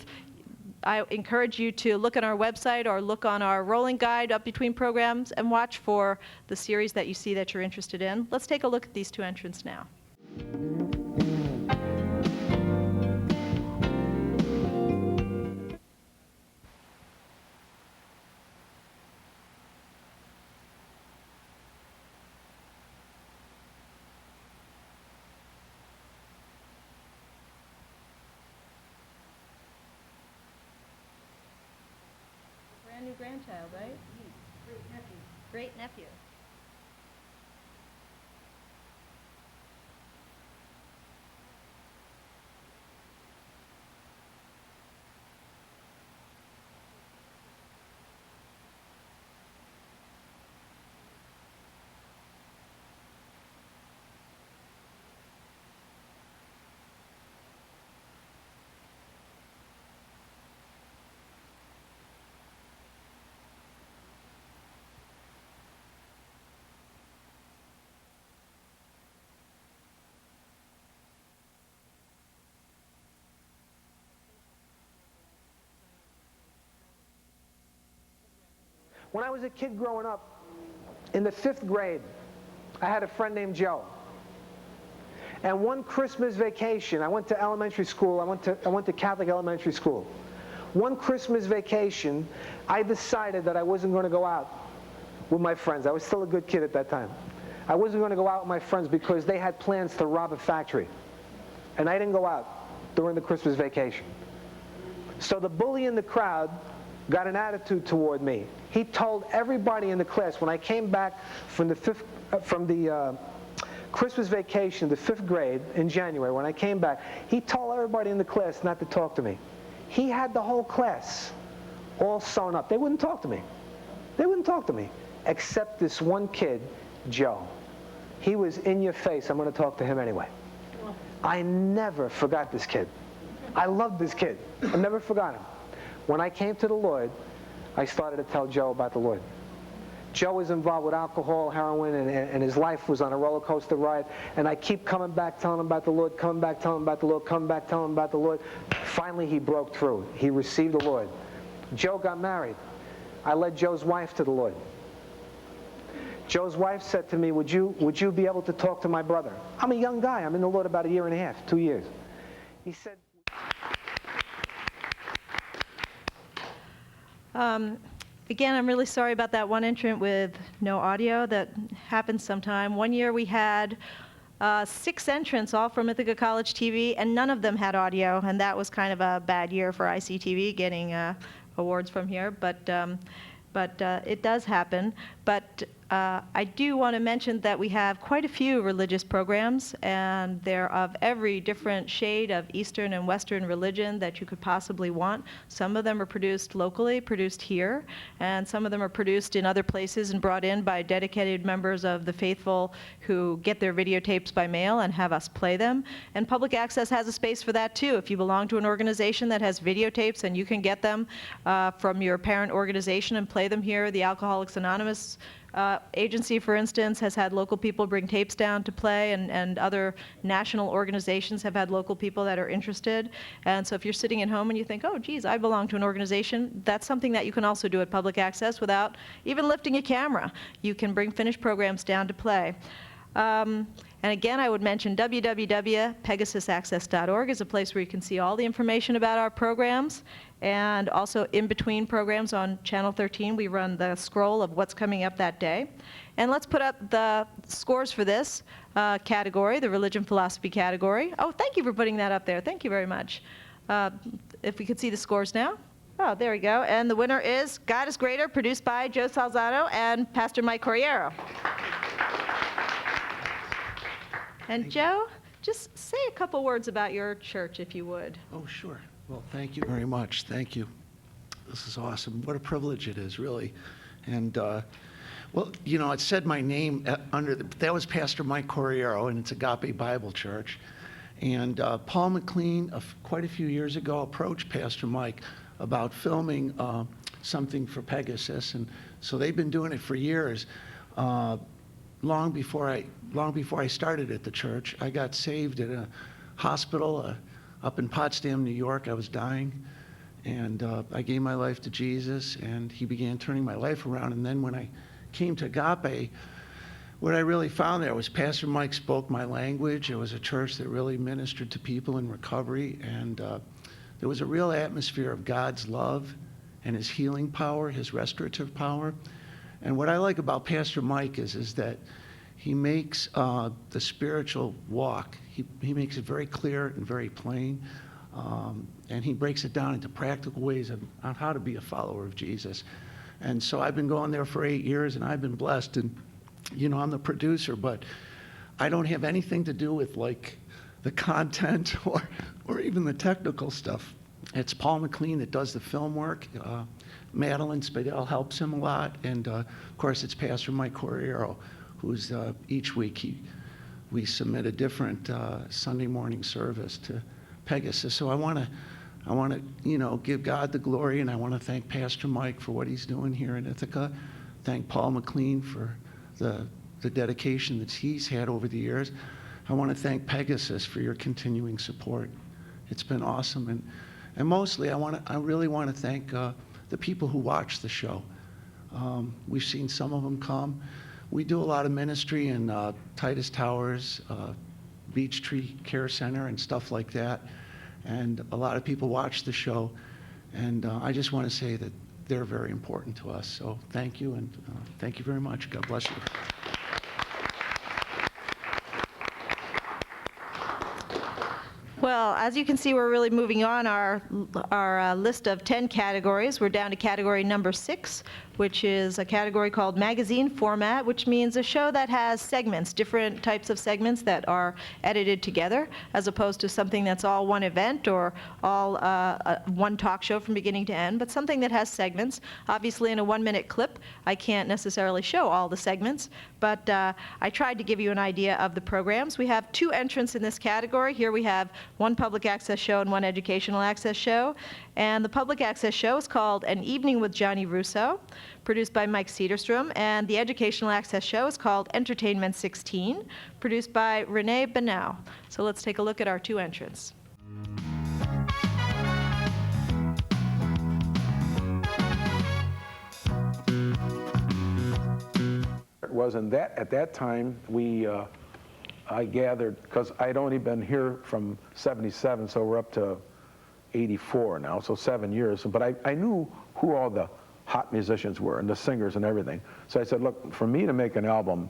I encourage you to look at our website or look on our rolling guide up between programs and watch for the series that you see that you're interested in. Let's take a look at these two entrants now. New grandchild, right? Great nephew. Great nephew. When I was a kid growing up, in the 5th grade, I had a friend named Joe. And one Christmas vacation, I went to elementary school. I went to Catholic elementary school. One Christmas vacation, I decided that I wasn't going to go out with my friends. I was still a good kid at that time. I wasn't going to go out with my friends because they had plans to rob a factory. And I didn't go out during the Christmas vacation. So the bully in the crowd got an attitude toward me. He told everybody in the class, when I came back from the Christmas vacation, the 5th grade in January, when I came back, he told everybody in the class not to talk to me. He had the whole class all sewn up. They wouldn't talk to me. They wouldn't talk to me, except this one kid, Joe. He was in your face. I'm going to talk to him anyway. I never forgot this kid. I loved this kid. I never forgot him. When I came to the Lord, I started to tell Joe about the Lord. Joe was involved with alcohol, heroin, and his life was on a roller coaster ride. And I keep coming back, telling him about the Lord, coming back, telling him about the Lord, coming back, telling him about the Lord. Finally, he broke through. He received the Lord. Joe got married. I led Joe's wife to the Lord. Joe's wife said to me, would you be able to talk to my brother? I'm a young guy. I'm in the Lord about 1.5 years, 2 years. He said... Again, I'm really sorry about that one entrant with no audio. That happens sometime. One year we had 6 entrants, all from Ithaca College TV, and none of them had audio, and that was kind of a bad year for ICTV getting awards from here. But it does happen. But I do want to mention that we have quite a few religious programs, and they're of every different shade of Eastern and Western religion that you could possibly want. Some of them are produced locally, produced here, and some of them are produced in other places and brought in by dedicated members of the faithful who get their videotapes by mail and have us play them. And public access has a space for that too. If you belong to an organization that has videotapes and you can get them from your parent organization and play them here, the Alcoholics Anonymous agency, for instance, has had local people bring tapes down to play, and other national organizations have had local people that are interested. And so if you're sitting at home and you think, oh, geez, I belong to an organization, that's something that you can also do at public access without even lifting a camera. You can bring finished programs down to play. And again, I would mention www.pegasusaccess.org is a place where you can see all the information about our programs. And also in between programs on Channel 13, we run the scroll of what's coming up that day. And let's put up the scores for this category, the religion philosophy category. Oh, thank you for putting that up there. Thank you very much. If we could see the scores now. Oh, there we go. And the winner is God is Greater, produced by Joe Salzano and Pastor Mike Corriero. And Joe, just say a couple words about your church, if you would. Oh, sure. Well, thank you very much. Thank you. This is awesome. What a privilege it is, really. And, well, you know, it said my name that was Pastor Mike Corriero, and it's Agape Bible Church. And Paul McLean, quite a few years ago, approached Pastor Mike about filming something for Pegasus. And so they've been doing it for years. Long before I started at the church, I got saved at a hospital up in Potsdam, New York. I was dying, and I gave my life to Jesus, and he began turning my life around. And then when I came to Agape, what I really found there was Pastor Mike spoke my language. It was a church that really ministered to people in recovery, and there was a real atmosphere of God's love and his healing power, his restorative power. And what I like about Pastor Mike is that he makes the spiritual walk, he makes it very clear and very plain, and he breaks it down into practical ways on how to be a follower of Jesus. And so I've been going there for 8 years, and I've been blessed. And, you know, I'm the producer, but I don't have anything to do with, like, the content or even the technical stuff. It's Paul McLean that does the film work. Madeline Spadell helps him a lot, and of course it's Pastor Mike Corriero, who's each week we submit a different Sunday morning service to Pegasus. So I want to you know, give God the glory, and I want to thank Pastor Mike for what he's doing here in Ithaca. Thank Paul McLean for the dedication that he's had over the years. I want to thank Pegasus for your continuing support. It's been awesome, and mostly I really want to thank the people who watch the show. We've seen some of them come. We do a lot of ministry in Titus Towers, Beech Tree Care Center, and stuff like that. And a lot of people watch the show. And I just want to say that they're very important to us. So thank you, and thank you very much. God bless you. Well, as you can see, we're really moving on our list of 10 categories. We're down to category number 6, which is a category called magazine format, which means a show that has segments, different types of segments that are edited together, as opposed to something that's all one event or all one talk show from beginning to end, but something that has segments. Obviously, in a 1-minute clip, I can't necessarily show all the segments, but I tried to give you an idea of the programs. We have 2 entrants in this category. Here we have 1 public access show and 1 educational access show. And the public access show is called An Evening with Johnny Russo, produced by Mike Cederstrom. And the educational access show is called Entertainment 16, produced by Renee Benau. So let's take a look at our 2 entrants. It wasn't that at that time I gathered, because I'd only been here from 77, so we're up to 84 now, so 7 years. But I knew who all the hot musicians were and the singers and everything. So I said, look, for me to make an album,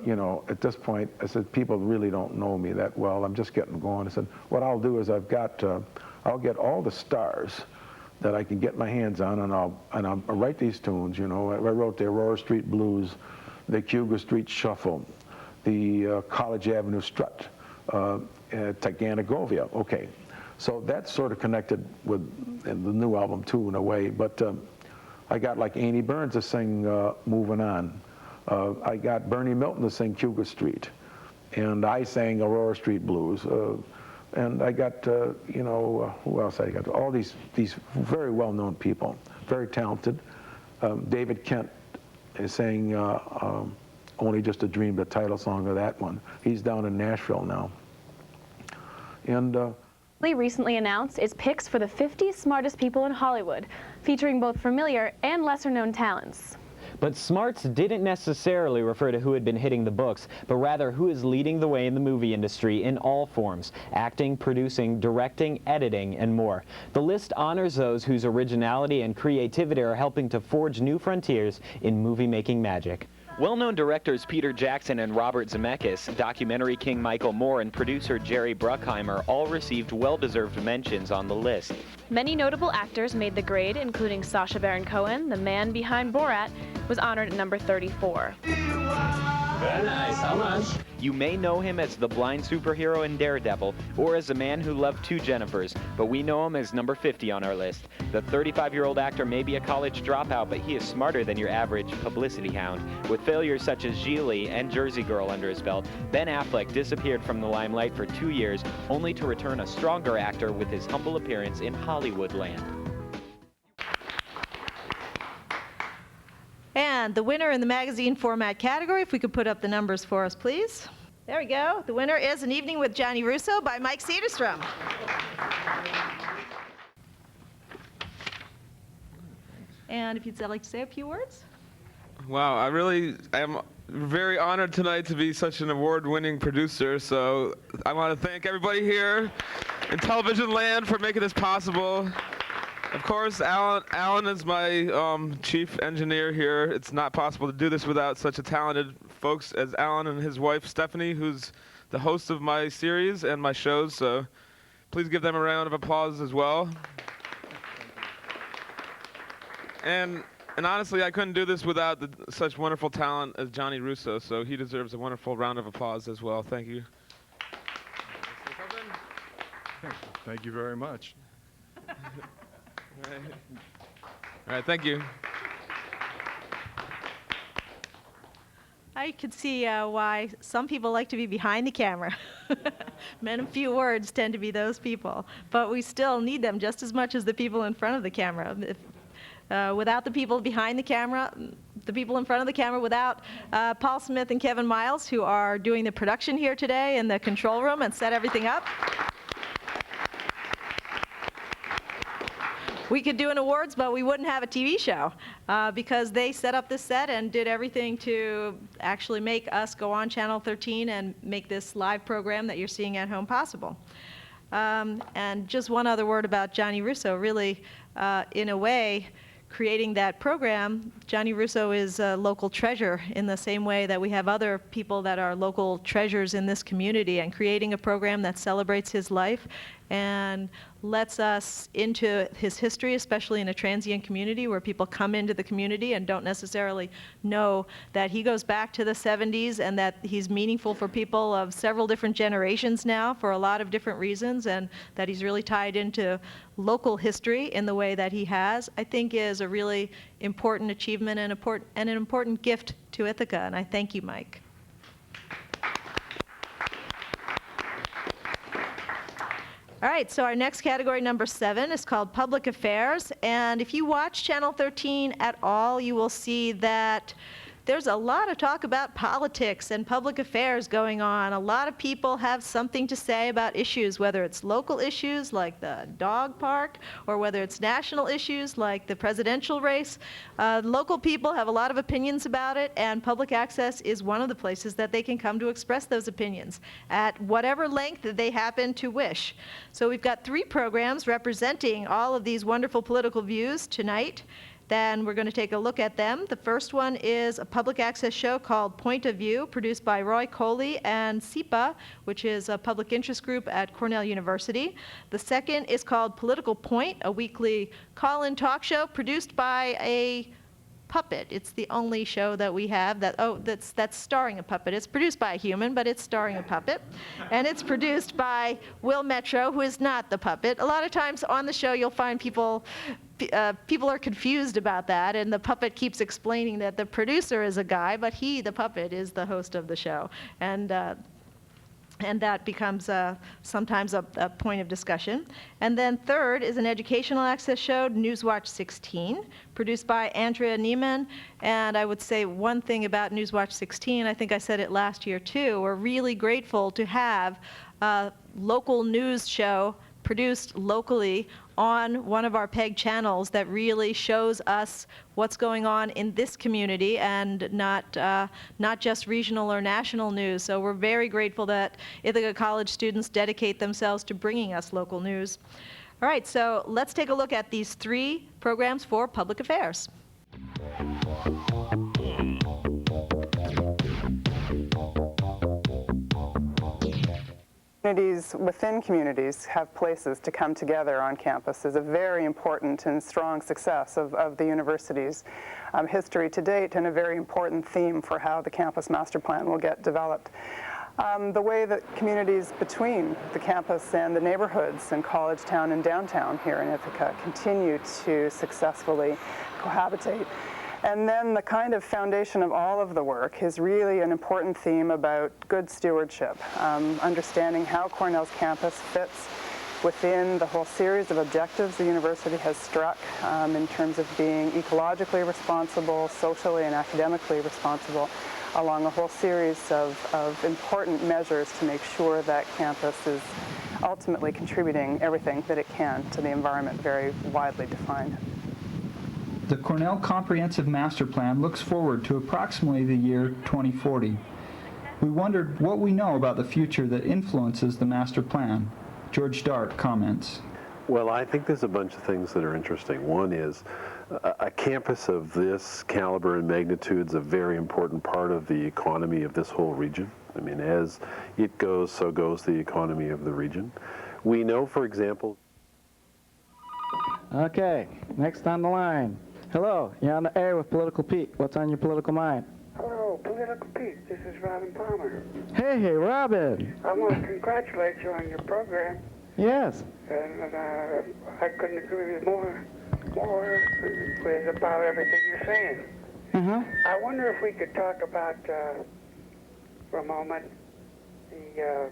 you know, at this point, I said, people really don't know me that well. I'm just getting going. I said, what I'll do is I'll get all the stars that I can get my hands on, and I'll write these tunes. You know, I wrote the Aurora Street Blues, the Cuba Street Shuffle, the College Avenue Strut, Taganagovia. Okay, so that's sort of connected with the new album too, in a way. But I got like Annie Burns to sing Moving On. I got Bernie Milton to sing Cuba Street, and I sang Aurora Street Blues. And I got, you know, who else I got? All these very well-known people, very talented. David Kent is saying Only Just a Dream, the title song of that one. He's down in Nashville now. And recently announced its picks for the 50 smartest people in Hollywood, featuring both familiar and lesser-known talents. But smarts didn't necessarily refer to who had been hitting the books, but rather who is leading the way in the movie industry in all forms: acting, producing, directing, editing, and more. The list honors those whose originality and creativity are helping to forge new frontiers in movie-making magic. Well-known directors Peter Jackson and Robert Zemeckis, documentary king Michael Moore, and producer Jerry Bruckheimer all received well-deserved mentions on the list. Many notable actors made the grade, including Sacha Baron Cohen, the man behind Borat, was honored at number 34. Very nice. How much? You may know him as the blind superhero in Daredevil, or as the man who loved two Jennifers, but we know him as number 50 on our list. The 35-year-old actor may be a college dropout, but he is smarter than your average publicity hound. With failures such as Gigli and Jersey Girl under his belt, Ben Affleck disappeared from the limelight for 2 years, only to return a stronger actor with his humble appearance in Hollywoodland. And the winner in the magazine format category, if we could put up the numbers for us, please. There we go. The winner is An Evening with Johnny Russo by Mike Cederstrom. And if you'd like to say a few words. Wow, I am very honored tonight to be such an award-winning producer, so I want to thank everybody here in television land for making this possible. Of course, Alan is my chief engineer here. It's not possible to do this without such a talented folks as Alan and his wife, Stephanie, who's the host of my series and my shows, so please give them a round of applause as well. And honestly, I couldn't do this without such wonderful talent as Johnny Russo, so he deserves a wonderful round of applause as well. Thank you. Thank you very much. All right, thank you. I could see why some people like to be behind the camera. Men of few words tend to be those people, but we still need them just as much as the people in front of the camera. Without the people behind the camera, the people in front of the camera, without Paul Smith and Kevin Miles, who are doing the production here today in the control room and set everything up, we could do an awards, but we wouldn't have a TV show because they set up this set and did everything to actually make us go on Channel 13 and make this live program that you're seeing at home possible. And just one other word about Johnny Russo. Really, in a way, creating that program, Johnny Russo is a local treasure in the same way that we have other people that are local treasures in this community, and creating a program that celebrates his life and lets us into his history, especially in a transient community where people come into the community and don't necessarily know that he goes back to the 70s and that he's meaningful for people of several different generations now for a lot of different reasons, and that he's really tied into local history in the way that he has, I think is a really important achievement and an important gift to Ithaca, and I thank you, Mike. All right, so our next category, number 7, is called Public Affairs. And if you watch Channel 13 at all, you will see that there's a lot of talk about politics and public affairs going on. A lot of people have something to say about issues, whether it's local issues like the dog park, or whether it's national issues like the presidential race. Local people have a lot of opinions about it, and public access is one of the places that they can come to express those opinions at whatever length that they happen to wish. So we've got 3 programs representing all of these wonderful political views tonight. Then we're going to take a look at them. The first one is a public access show called Point of View, produced by Roy Coley and SIPA, which is a public interest group at Cornell University. The second is called Political Point, a weekly call-in talk show produced by a puppet. It's the only show that we have that's starring a puppet. It's produced by a human, but it's starring a puppet. And it's produced by Will Metro, who is not the puppet. A lot of times on the show you'll find people are confused about that, and the puppet keeps explaining that the producer is a guy, but he, the puppet, is the host of the show. And that becomes sometimes a point of discussion. And then third is an educational access show, Newswatch 16, produced by Andrea Nejman. And I would say one thing about Newswatch 16, I think I said it last year too, we're really grateful to have a local news show produced locally on one of our PEG channels that really shows us what's going on in this community and not just regional or national news. So we're very grateful that Ithaca College students dedicate themselves to bringing us local news. All right, so let's take a look at these 3 programs for public affairs. Communities within communities have places to come together on campus is a very important and strong success of the university's history to date, and a very important theme for how the campus master plan will get developed. The way that communities between the campus and the neighborhoods in College Town and downtown here in Ithaca continue to successfully cohabitate. And then the kind of foundation of all of the work is really an important theme about good stewardship, understanding how Cornell's campus fits within the whole series of objectives the university has struck in terms of being ecologically responsible, socially and academically responsible, along a whole series of important measures to make sure that campus is ultimately contributing everything that it can to the environment very widely defined. The Cornell Comprehensive Master Plan looks forward to approximately the year 2040. We wondered what we know about the future that influences the master plan. George Dart comments. Well, I think there's a bunch of things that are interesting. One is a campus of this caliber and magnitude is a very important part of the economy of this whole region. I mean, as it goes, so goes the economy of the region. We know, for example... Okay, next on the line. Hello, you're on the air with Political Pete. What's on your political mind? Hello, Political Pete. This is Robin Palmer. Hey, Robin. I want to congratulate you on your program. Yes. And I couldn't agree with more with about everything you're saying. I wonder if we could talk about, for a moment, the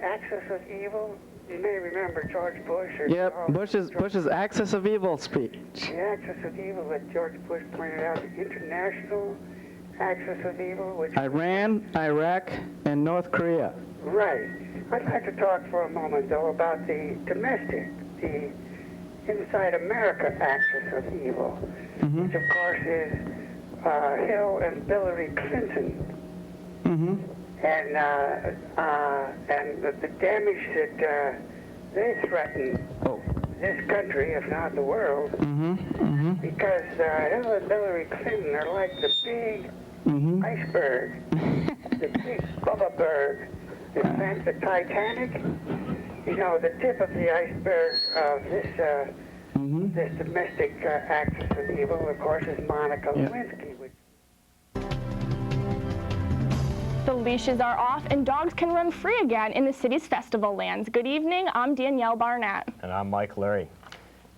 axis of evil. You may remember George Bush. Yep, Bush's axis of evil speech. The axis of evil that George Bush pointed out, the international axis of evil, which Iran, Iraq, and North Korea. Right. I'd like to talk for a moment, though, about the domestic, the inside America axis of evil, which, of course, is Hill and Hillary Clinton. And the damage that they threaten this country, if not the world, because Hill and Hillary Clinton are like the big iceberg, the big Bubba Berg that sank the Titanic. You know, the tip of the iceberg of this domestic axis of evil, of course, is Monica Lewinsky. The leashes are off and dogs can run free again in the city's festival lands. Good evening, I'm Danielle Barnett. And I'm Mike Leary.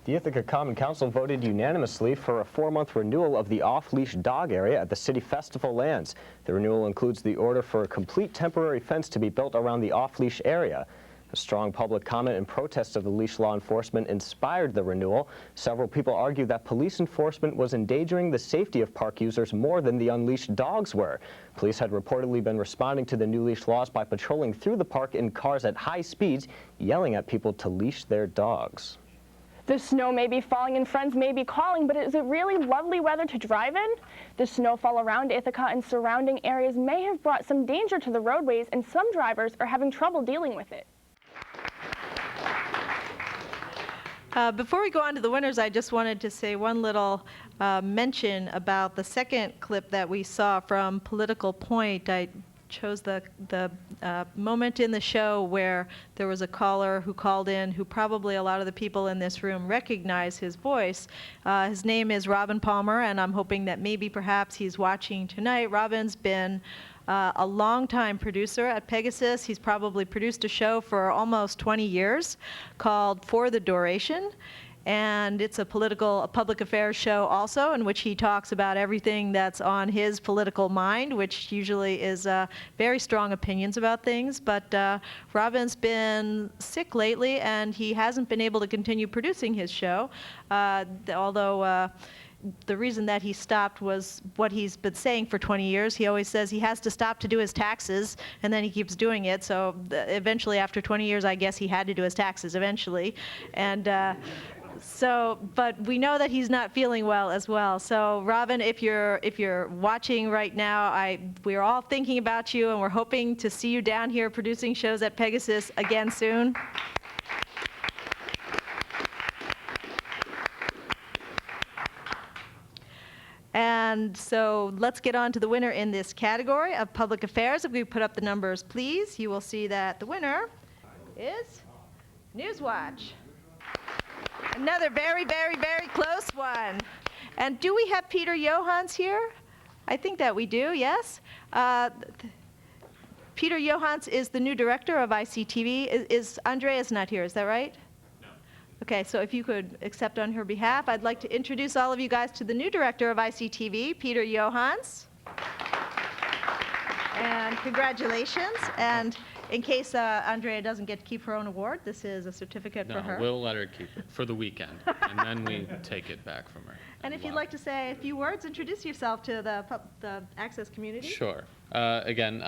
The Ithaca Common Council voted unanimously for a 4-month renewal of the off-leash dog area at the city festival lands. The renewal includes the order for a complete temporary fence to be built around the off-leash area. A strong public comment and protest of the leash law enforcement inspired the renewal. Several people argued that police enforcement was endangering the safety of park users more than the unleashed dogs were. Police had reportedly been responding to the new leash laws by patrolling through the park in cars at high speeds, yelling at people to leash their dogs. The snow may be falling and friends may be calling, but is it really lovely weather to drive in? The snowfall around Ithaca and surrounding areas may have brought some danger to the roadways, and some drivers are having trouble dealing with it. Before we go on to the winners, I just wanted to say one little mention about the second clip that we saw from Political Point. I chose the moment in the show where there was a caller who called in who probably a lot of the people in this room recognize his voice. His name is Robin Palmer, and I'm hoping that maybe perhaps he's watching tonight. Robin's been a longtime producer at PEGASYS. He's probably produced a show for almost 20 years called For the Duration. And it's a public affairs show also, in which he talks about everything that's on his political mind, which usually is very strong opinions about things. But Robin's been sick lately, and he hasn't been able to continue producing his show, although the reason that he stopped was what he's been saying for 20 years. He always says he has to stop to do his taxes, and then he keeps doing it. So eventually, after 20 years, I guess he had to do his taxes eventually. And but we know that he's not feeling well as well. So Robin, if you're watching right now, we're all thinking about you, and we're hoping to see you down here producing shows at PEGASYS again soon. And so let's get on to the winner in this category of public affairs. If we put up the numbers, please, you will see that the winner is Newswatch. Another very, very, very close one. And do we have Peter Johans here? I think that we do, yes. Peter Johans is the new director of ICTV. Andrea's not here, is that right? Okay, so if you could accept on her behalf, I'd like to introduce all of you guys to the new director of ICTV, Peter Johans. And congratulations. And in case Andrea doesn't get to keep her own award, this is a certificate for her. No, we'll let her keep it for the weekend, and then we take it back from her. And if you'd like to say a few words, introduce yourself to the Access community. Sure. Again,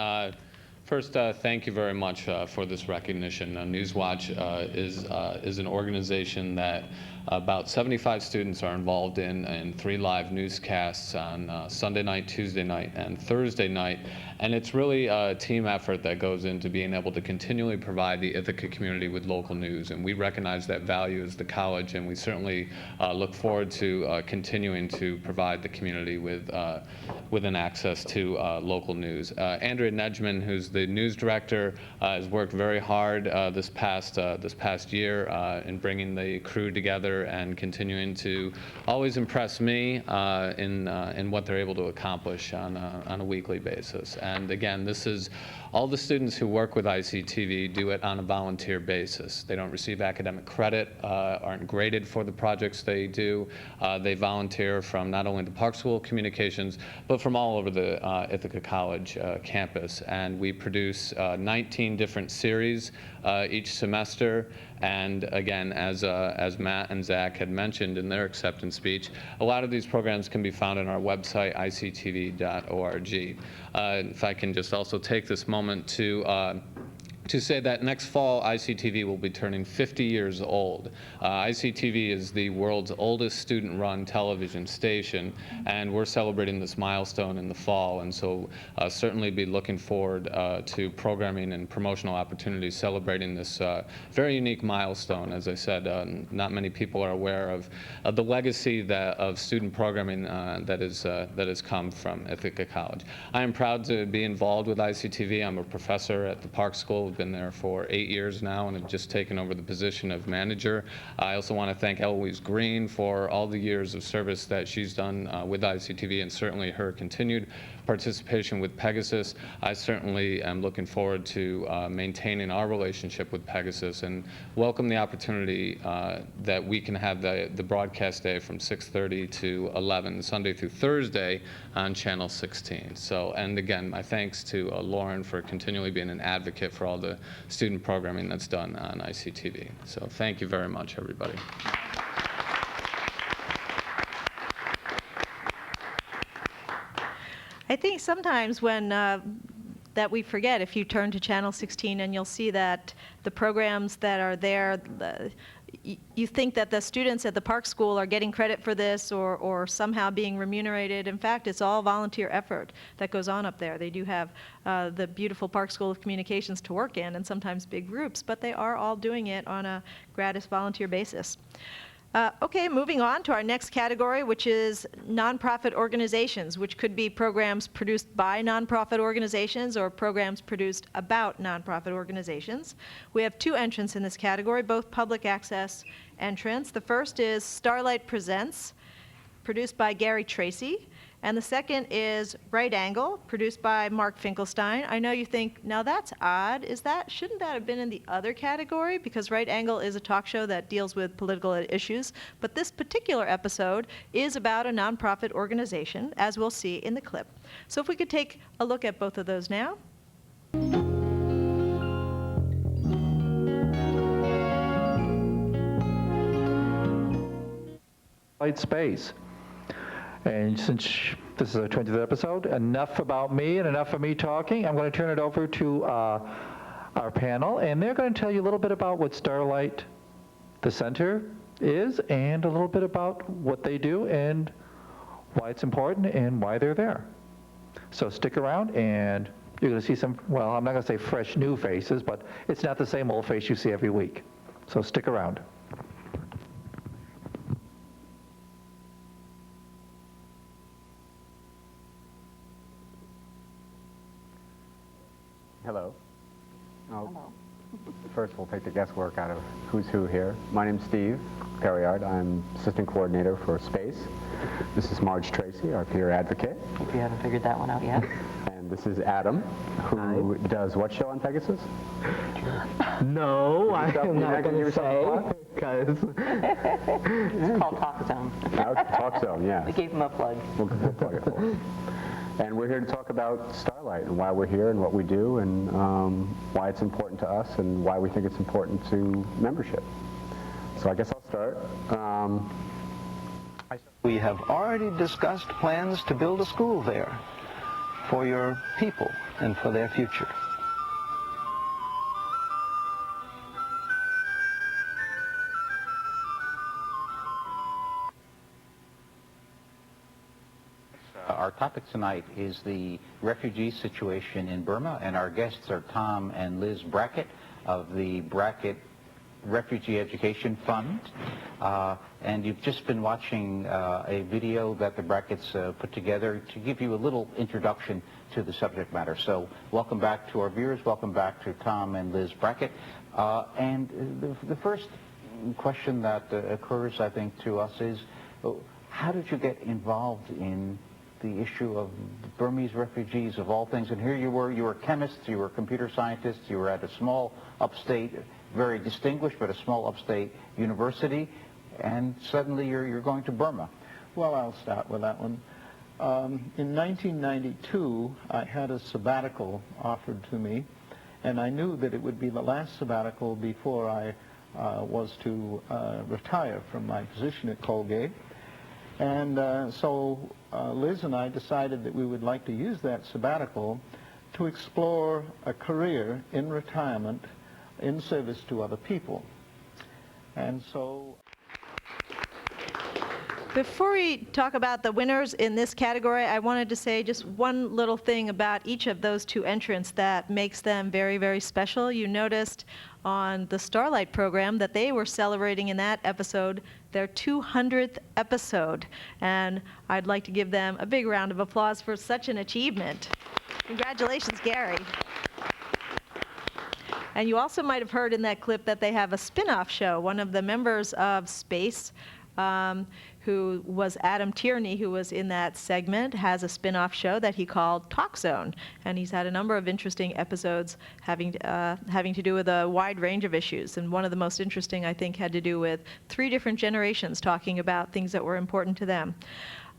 first, thank you very much for this recognition. Newswatch is an organization that about 75 students are involved in 3 live newscasts on Sunday night, Tuesday night, and Thursday night. And it's really a team effort that goes into being able to continually provide the Ithaca community with local news. And we recognize that value as the college, and we certainly look forward to continuing to provide the community with an access to local news. Andrea Nejman, who's the news director, has worked very hard this past year in bringing the crew together and continuing to always impress me in what they're able to accomplish on a weekly basis. And again, this is all the students who work with ICTV do it on a volunteer basis. They don't receive academic credit, aren't graded for the projects they do. They volunteer from not only the Park School of Communications, but from all over the Ithaca College campus. And we produce 19 different series each semester. And again, as Matt and Zach had mentioned in their acceptance speech, a lot of these programs can be found on our website, ictv.org. If I can just also take this moment to say that next fall, ICTV will be turning 50 years old. ICTV is the world's oldest student-run television station, and we're celebrating this milestone in the fall, and so certainly be looking forward to programming and promotional opportunities celebrating this very unique milestone. As I said, not many people are aware of the legacy of student programming that has come from Ithaca College. I am proud to be involved with ICTV. I'm a professor at the Park School. I've been there for 8 years now and have just taken over the position of manager. I also want to thank Eloise Green for all the years of service that she's done with ICTV, and certainly her continued participation with PEGASYS. I certainly am looking forward to maintaining our relationship with PEGASYS and welcome the opportunity that we can have the broadcast day from 6:30 to 11, Sunday through Thursday on Channel 16. So, and again, my thanks to Lauren for continually being an advocate for all the student programming that's done on ICTV. So thank you very much, everybody. I think sometimes when that we forget, if you turn to Channel 16 and you'll see that the programs that are there, you think that the students at the Park School are getting credit for this or somehow being remunerated. In fact, it's all volunteer effort that goes on up there. They do have the beautiful Park School of Communications to work in, and sometimes big groups, but they are all doing it on a gratis volunteer basis. Okay, moving on to our next category, which is nonprofit organizations, which could be programs produced by nonprofit organizations or programs produced about nonprofit organizations. We have 2 entrants in this category, both public access entrants. The first is Starlight Presents, produced by Gary Tracy. And the second is Right Angle, produced by Mark Finkelstein. I know you think, now that's odd. Shouldn't that have been in the other category? Because Right Angle is a talk show that deals with political issues. But this particular episode is about a nonprofit organization, as we'll see in the clip. So if we could take a look at both of those now. Light space. And since this is our 20th episode, enough about me and enough of me talking. I'm going to turn it over to our panel, and they're going to tell you a little bit about what Starlight, the center, is, and a little bit about what they do and why it's important and why they're there. So stick around, and you're going to see some, well, I'm not going to say fresh new faces, but it's not the same old face you see every week. So stick around. Hello. Hello. First, we'll take the guesswork out of who's who here. My name's Steve Perriard. I'm Assistant Coordinator for Space. This is Marge Tracy, our peer advocate. If you haven't figured that one out yet. And this is Adam, who does what show on Pegasus? No, I'm not going to say, because it's called Talk Zone. Talk Zone, yeah. We gave him a plug. We'll plug it for him. And we're here to talk about Starlight and why we're here and what we do and why it's important to us and why we think it's important to membership. So I guess I'll start. We have already discussed plans to build a school there for your people and for their future. Our topic tonight is the refugee situation in Burma, and our guests are Tom and Liz Brackett of the Brackett Refugee Education Fund. And you've just been watching a video that the Bracketts put together to give you a little introduction to the subject matter. So welcome back to our viewers. Welcome back to Tom and Liz Brackett. And the first question that occurs, I think, to us is, how did you get involved in the issue of Burmese refugees, of all things? And here you were chemists, you were computer scientists, you were at a small upstate, very distinguished, but a small upstate university, and suddenly you're going to Burma. Well, I'll start with that one. In 1992, I had a sabbatical offered to me, and I knew that it would be the last sabbatical before I was to retire from my position at Colgate. And so Liz and I decided that we would like to use that sabbatical to explore a career in retirement in service to other people. And so... Before we talk about the winners in this category, I wanted to say just one little thing about each of those two entrants that makes them very, very special. You noticed on the Starlight program that they were celebrating in that episode their 200th episode. And I'd like to give them a big round of applause for such an achievement. Congratulations, Gary. And you also might have heard in that clip that they have a spin-off show. One of the members of Space, who was Adam Tierney, who was in that segment, has a spin-off show that he called Talk Zone. And he's had a number of interesting episodes having to do with a wide range of issues. And one of the most interesting, I think, had to do with 3 different generations talking about things that were important to them.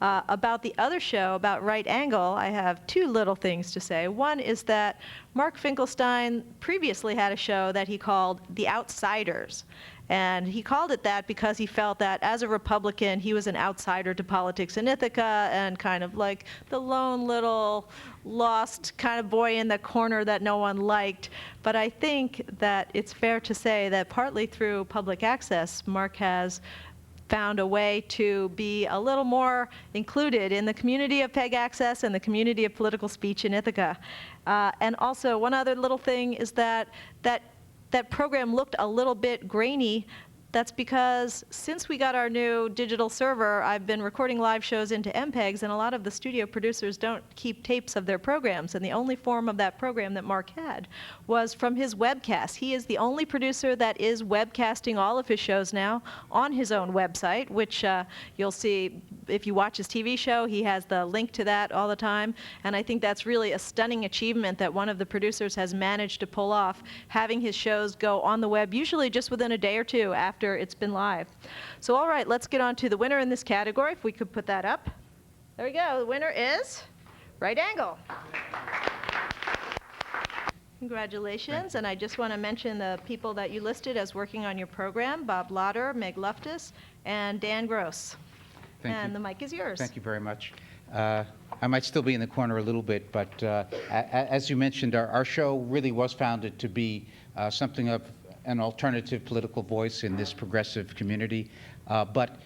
About the other show, about Right Angle, I have 2 little things to say. One is that Mark Finkelstein previously had a show that he called The Outsiders. And he called it that because he felt that as a Republican, he was an outsider to politics in Ithaca and kind of like the lone little lost kind of boy in the corner that no one liked. But I think that it's fair to say that partly through public access, Mark has found a way to be a little more included in the community of PEGASYS and the community of political speech in Ithaca. And also, one other little thing is that program looked a little bit grainy. That's because since we got our new digital server, I've been recording live shows into MPEGs, and a lot of the studio producers don't keep tapes of their programs, and the only form of that program that Mark had was from his webcast. He is the only producer that is webcasting all of his shows now on his own website, which you'll see if you watch his TV show. He has the link to that all the time, and I think that's really a stunning achievement that one of the producers has managed to pull off, having his shows go on the web, usually just within a day or 2 after it's been live. So all right, let's get on to the winner in this category, if we could put that up. There we go. The winner is Right Angle. Congratulations. And I just want to mention the people that you listed as working on your program: Bob Lauder, Meg Luftus, and Dan Gross. And the mic is yours. Thank you very much. I might still be in the corner a little bit, but as you mentioned, our show really was founded to be something of an alternative political voice in this progressive community. But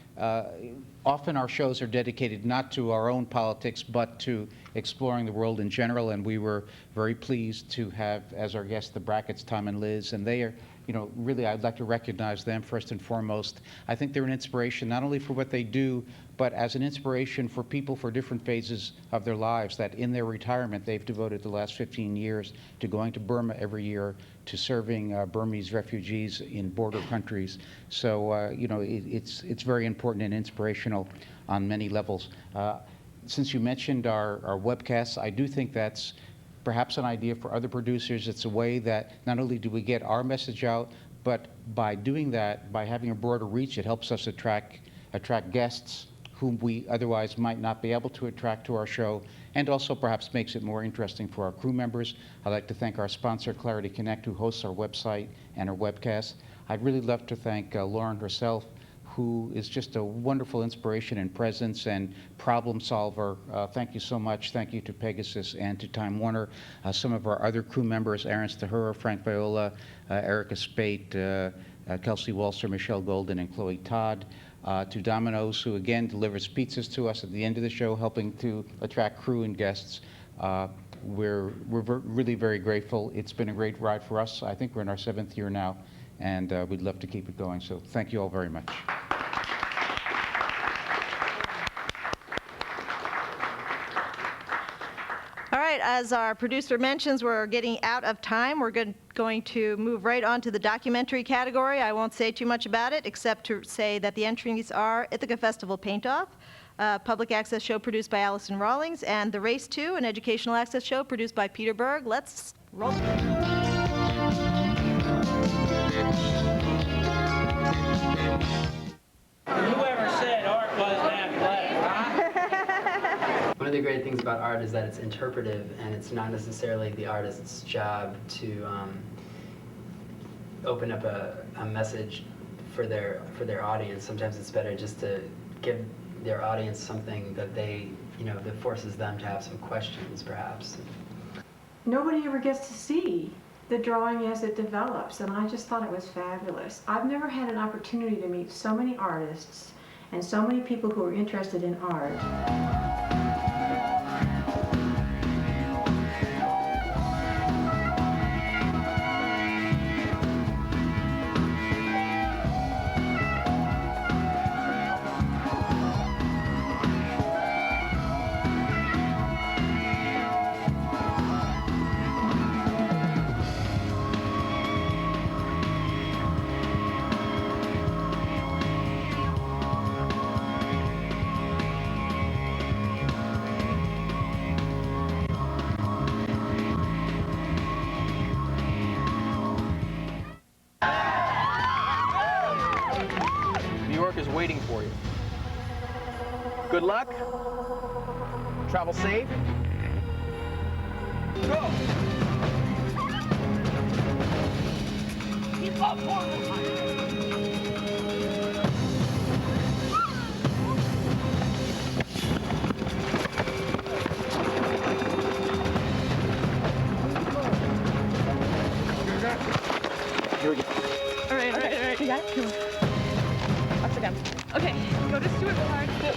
often our shows are dedicated not to our own politics, but to exploring the world in general. And we were very pleased to have as our guests the Brackets, Tom and Liz, and they are, really I'd like to recognize them first and foremost. I think they're an inspiration not only for what they do, but as an inspiration for people for different phases of their lives, that in their retirement they've devoted the last 15 years to going to Burma every year, to serving Burmese refugees in border countries. So, it's very important and inspirational on many levels. Since you mentioned our webcasts, I do think that's perhaps an idea for other producers. It's a way that not only do we get our message out, but by doing that, by having a broader reach, it helps us attract guests whom we otherwise might not be able to attract to our show, and also perhaps makes it more interesting for our crew members. I'd like to thank our sponsor, Clarity Connect, who hosts our website and our webcast. I'd really love to thank Lauren herself, who is just a wonderful inspiration and presence and problem solver. Thank you so much. Thank you to PEGASYS and to Time Warner. Some of our other crew members, Aaron Stahura, Frank Viola, Erica Spate, Kelsey Walser, Michelle Golden, and Chloe Todd. To Domino's, who again delivers pizzas to us at the end of the show, helping to attract crew and guests. We're really very grateful. It's been a great ride for us. I think we're in our 7th year now, and we'd love to keep it going. So thank you all very much. All right, as our producer mentions, we're getting out of time. We're going to move right on to the documentary category. I won't say too much about it, except to say that the entries are Ithaca Festival Paint-Off, public access show produced by Allison Rawlings, and The Race 2, an educational access show produced by Peter Berg. Let's roll. Whoever said art wasn't athletic, huh? One of the great things about art is that it's interpretive, and it's not necessarily the artist's job to open up a message for their audience. Sometimes it's better just to give their audience something that they, that forces them to have some questions, perhaps. Nobody ever gets to see the drawing as it develops, and I just thought it was fabulous. I've never had an opportunity to meet so many artists and so many people who are interested in art. Is waiting for you. Good luck. Travel safe. Go! Keep up, Here we go. All right. You got it? Upside down. Okay, go to Stuart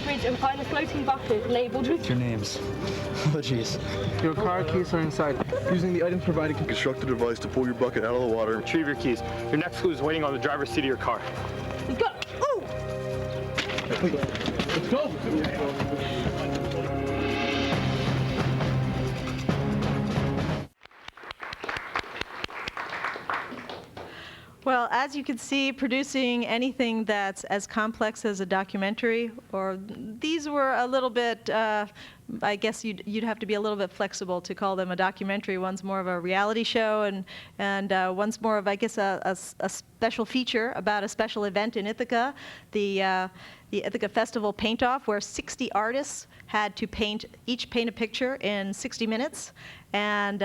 Bridge and find a floating bucket labeled with your names. Oh, jeez. Your car keys are inside. Using the items provided, can construct a device to pull your bucket out of the water. Retrieve your keys. Your next clue is waiting on the driver's seat of your car. Let's go. Ooh! Let's go. Well, as you can see, producing anything that's as complex as a documentary, or these were a little bit, I guess you'd have to be a little bit flexible to call them a documentary. One's more of a reality show, and one's more of, I guess, a special feature about a special event in Ithaca, the Ithaca Festival Paint-Off, where 60 artists had to each paint a picture in 60 minutes. And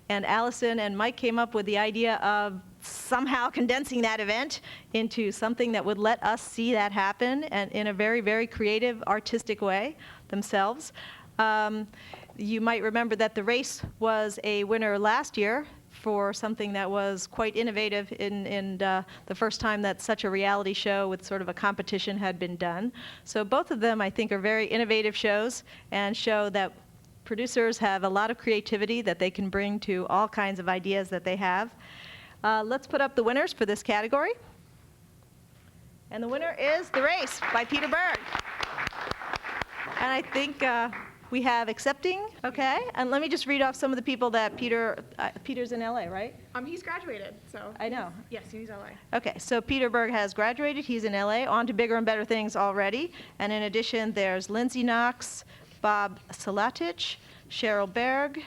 Allison and Mike came up with the idea of somehow condensing that event into something that would let us see that happen, and in a very, very creative, artistic way themselves. You might remember that the race was a winner last year for something that was quite innovative in the first time that such a reality show with sort of a competition had been done. So both of them, I think, are very innovative shows and show that producers have a lot of creativity that they can bring to all kinds of ideas that they have. Let's put up the winners for this category. And the winner is The Race by Peter Berg. And I think we have accepting, okay? And let me just read off some of the people that Peter's in LA, right? He's graduated, so. I know. Yes, he's LA. Okay, so Peter Berg has graduated. He's in LA, on to bigger and better things already. And in addition, there's Lindsay Knox, Bob Salatich, Cheryl Berg,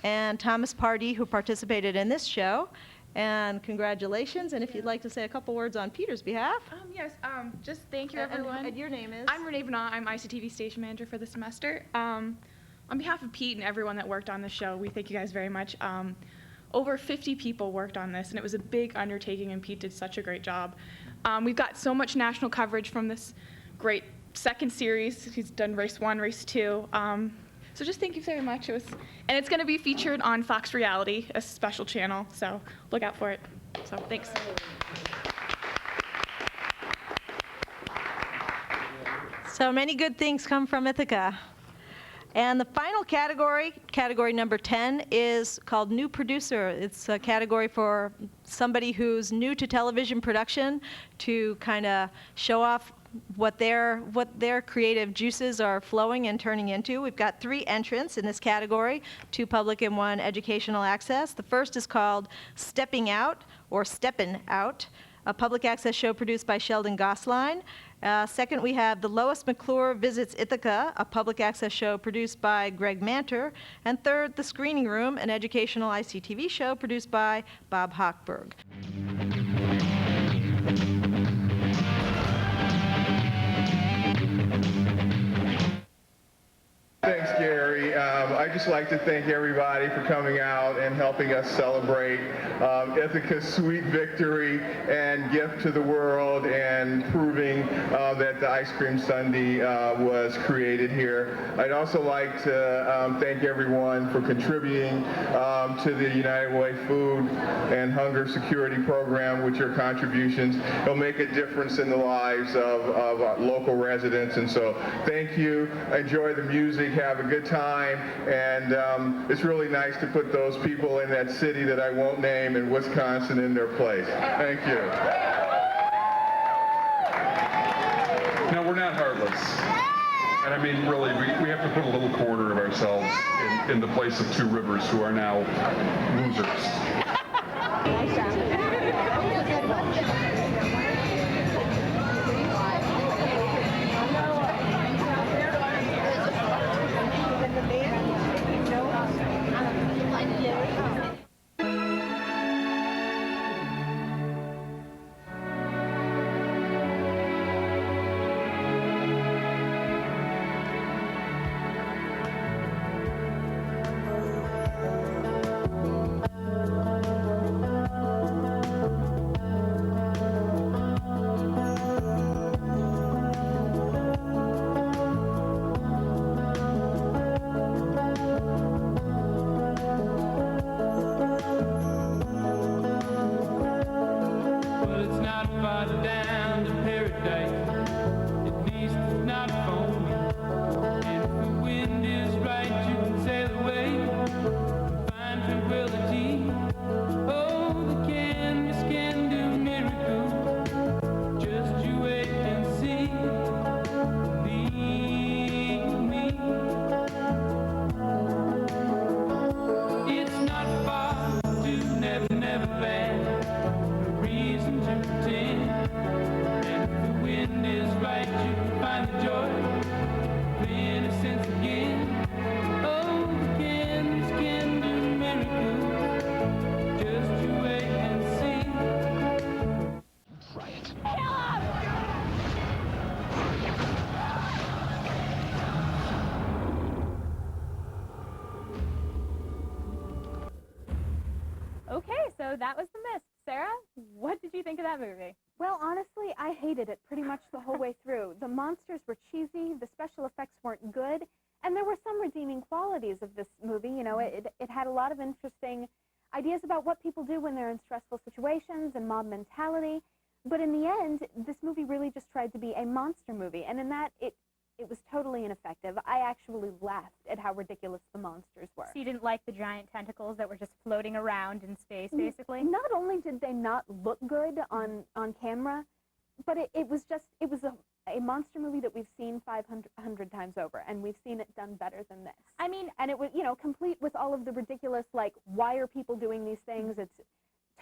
and Thomas Pardee, who participated in this show. And congratulations, and if you'd like to say a couple words on Peter's behalf. Yes, just thank you, everyone. And your name is? I'm Renee Vanau. I'm ICTV station manager for the semester. On behalf of Pete and everyone that worked on the show, we thank you guys very much. Over 50 people worked on this, and it was a big undertaking, and Pete did such a great job. We've got so much national coverage from this great second series. He's done race 1, race 2. So just thank you very much. And it's going to be featured on Fox Reality, a special channel, so look out for it. So thanks. So many good things come from Ithaca. And the final category, category number 10, is called New Producer. It's a category for somebody who's new to television production to kind of show off what their creative juices are flowing and turning into. We've got 3 entrants in this category, 2 public and 1 educational access. The first is called Stepping Out, or Steppin' Out, a public access show produced by Sheldon Gosline. Second, we have The Lois McClure Visits Ithaca, a public access show produced by Greg Manter. And third, The Screening Room, an educational ICTV show produced by Bob Hochberg. Thanks, Gary. I'd just like to thank everybody for coming out and helping us celebrate Ithaca's sweet victory and gift to the world, and proving that the ice cream sundae was created here. I'd also like to thank everyone for contributing to the United Way Food and Hunger Security Program, with your contributions. It'll make a difference in the lives of local residents, and so thank you. Enjoy the music. Have a good time, and it's really nice to put those people in that city that I won't name in Wisconsin in their place. Thank you. No, we're not heartless. And I mean, really, we have to put a little corner of ourselves in the place of Two Rivers, who are now losers. Okay, so that was the mist. Sarah? What did you think of that movie? Well, honestly, I hated it pretty much the whole way through. The monsters were cheesy, the special effects weren't good, and there were some redeeming qualities of this movie. You know, it had a lot of interesting ideas about what people do when they're in stressful situations and mob mentality. But in the end, this movie really just tried to be a monster movie, and in that, it was totally ineffective. I actually laughed at how ridiculous the monsters were. So you didn't like the giant tentacles that were just floating around in space, basically? Not only did they not look good on camera, but it was a monster movie that we've seen 500 times over, and we've seen it done better than this. I mean, and it was, you know, complete with all of the ridiculous, like, why are people doing these things? It's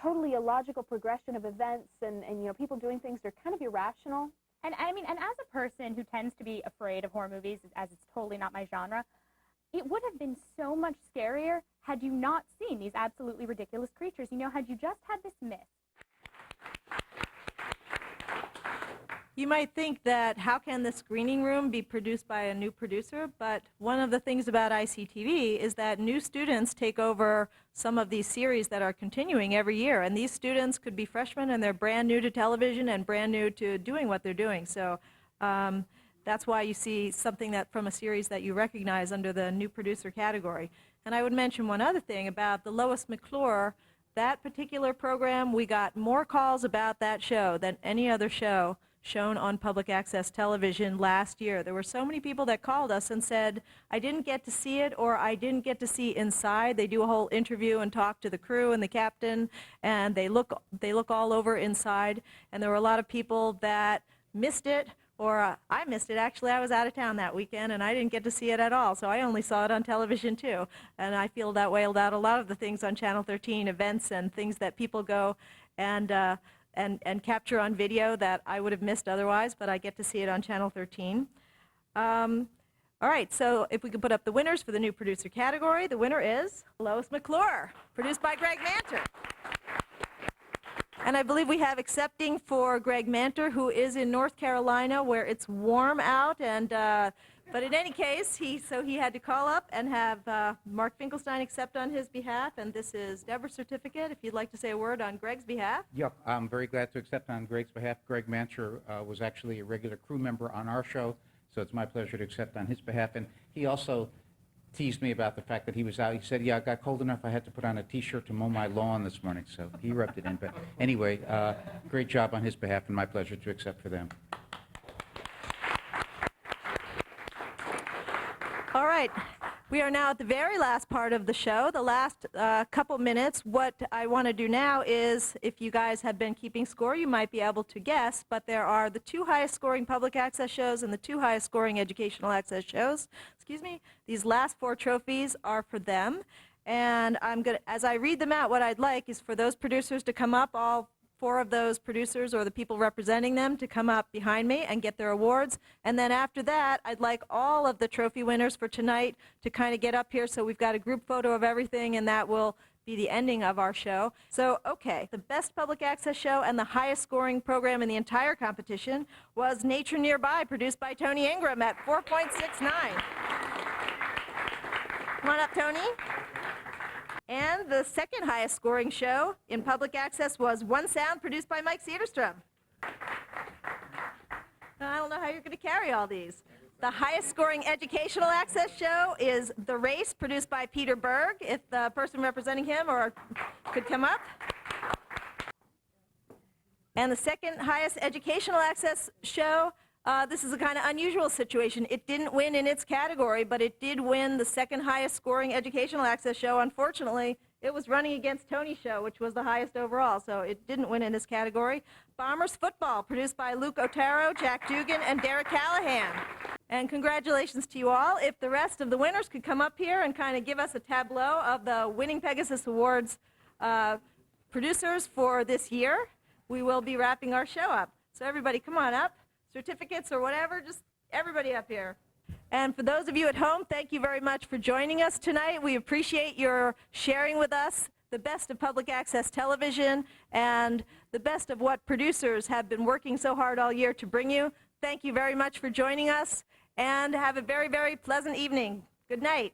totally a logical progression of events, and you know, people doing things that are kind of irrational. And I mean, and as a person who tends to be afraid of horror movies, as it's totally not my genre, it would have been so much scarier had you not seen these absolutely ridiculous creatures. You know, had you just had this myth. You might think that how can the screening room be produced by a new producer, but one of the things about ICTV is that new students take over some of these series that are continuing every year, and these students could be freshmen and they're brand new to television and brand new to doing what they're doing. So that's why you see something that from a series that you recognize under the new producer category. And I would mention one other thing about the Lois McClure. That particular program, we got more calls about that show than any other show shown on public access television last year. There were so many people that called us and said, I didn't get to see it, or I didn't get to see inside. They do a whole interview and talk to the crew and the captain, and they look all over inside. And there were a lot of people that missed it, or I missed it. Actually, I was out of town that weekend, and I didn't get to see it at all, so I only saw it on television, too. And I feel that way about a lot of the things on Channel 13, events and things that people go and capture on video that I would have missed otherwise, but I get to see it on Channel 13. All right, so if we could put up the winners for the new producer category, the winner is Lois McClure, produced by Greg Manter. And I believe we have accepting for Greg Manter, who is in North Carolina, where it's warm out, and but in any case, he had to call up and have Mark Finkelstein accept on his behalf, and this is Deborah's certificate, if you'd like to say a word on Greg's behalf. Yep, I'm very glad to accept on Greg's behalf. Greg Mancher was actually a regular crew member on our show, so it's my pleasure to accept on his behalf. And he also teased me about the fact that he was out. He said, yeah, it got cold enough I had to put on a T-shirt to mow my lawn this morning, so he rubbed it in. But anyway, great job on his behalf, and my pleasure to accept for them. All right, we are now at the very last part of the show, the last couple minutes. What I want to do now is, if you guys have been keeping score, you might be able to guess, but there are the 2 highest scoring public access shows and the 2 highest scoring educational access shows. Excuse me. These last 4 trophies are for them, and I'm going to, as I read them out, what I'd like is for those producers to come up, all 4 of those producers or the people representing them to come up behind me and get their awards. And then after that, I'd like all of the trophy winners for tonight to kind of get up here, so we've got a group photo of everything, and that will be the ending of our show. So, okay, the best public access show and the highest scoring program in the entire competition was Nature Nearby, produced by Tony Ingraham at 4.69. Come on up, Tony. And the second highest scoring show in public access was One Sound, produced by Mike Cederstrom. I don't know how you're going to carry all these. The highest scoring educational access show is The Race, produced by Peter Berg, if the person representing him could come up. And the second highest educational access show, this is a kind of unusual situation. It didn't win in its category, but it did win the second highest scoring educational access show. Unfortunately, it was running against Tony's show, which was the highest overall, so it didn't win in this category. Bombers Football, produced by Luke Otero, Jack Dugan, and Derek Callahan. And congratulations to you all. If the rest of the winners could come up here and kind of give us a tableau of the winning PEGASYS Awards producers for this year, we will be wrapping our show up. So everybody, come on up. Certificates or whatever, just everybody up here. And for those of you at home, thank you very much for joining us tonight. We appreciate your sharing with us the best of public access television and the best of what producers have been working so hard all year to bring you. Thank you very much for joining us, and have a very, very pleasant evening. Good night.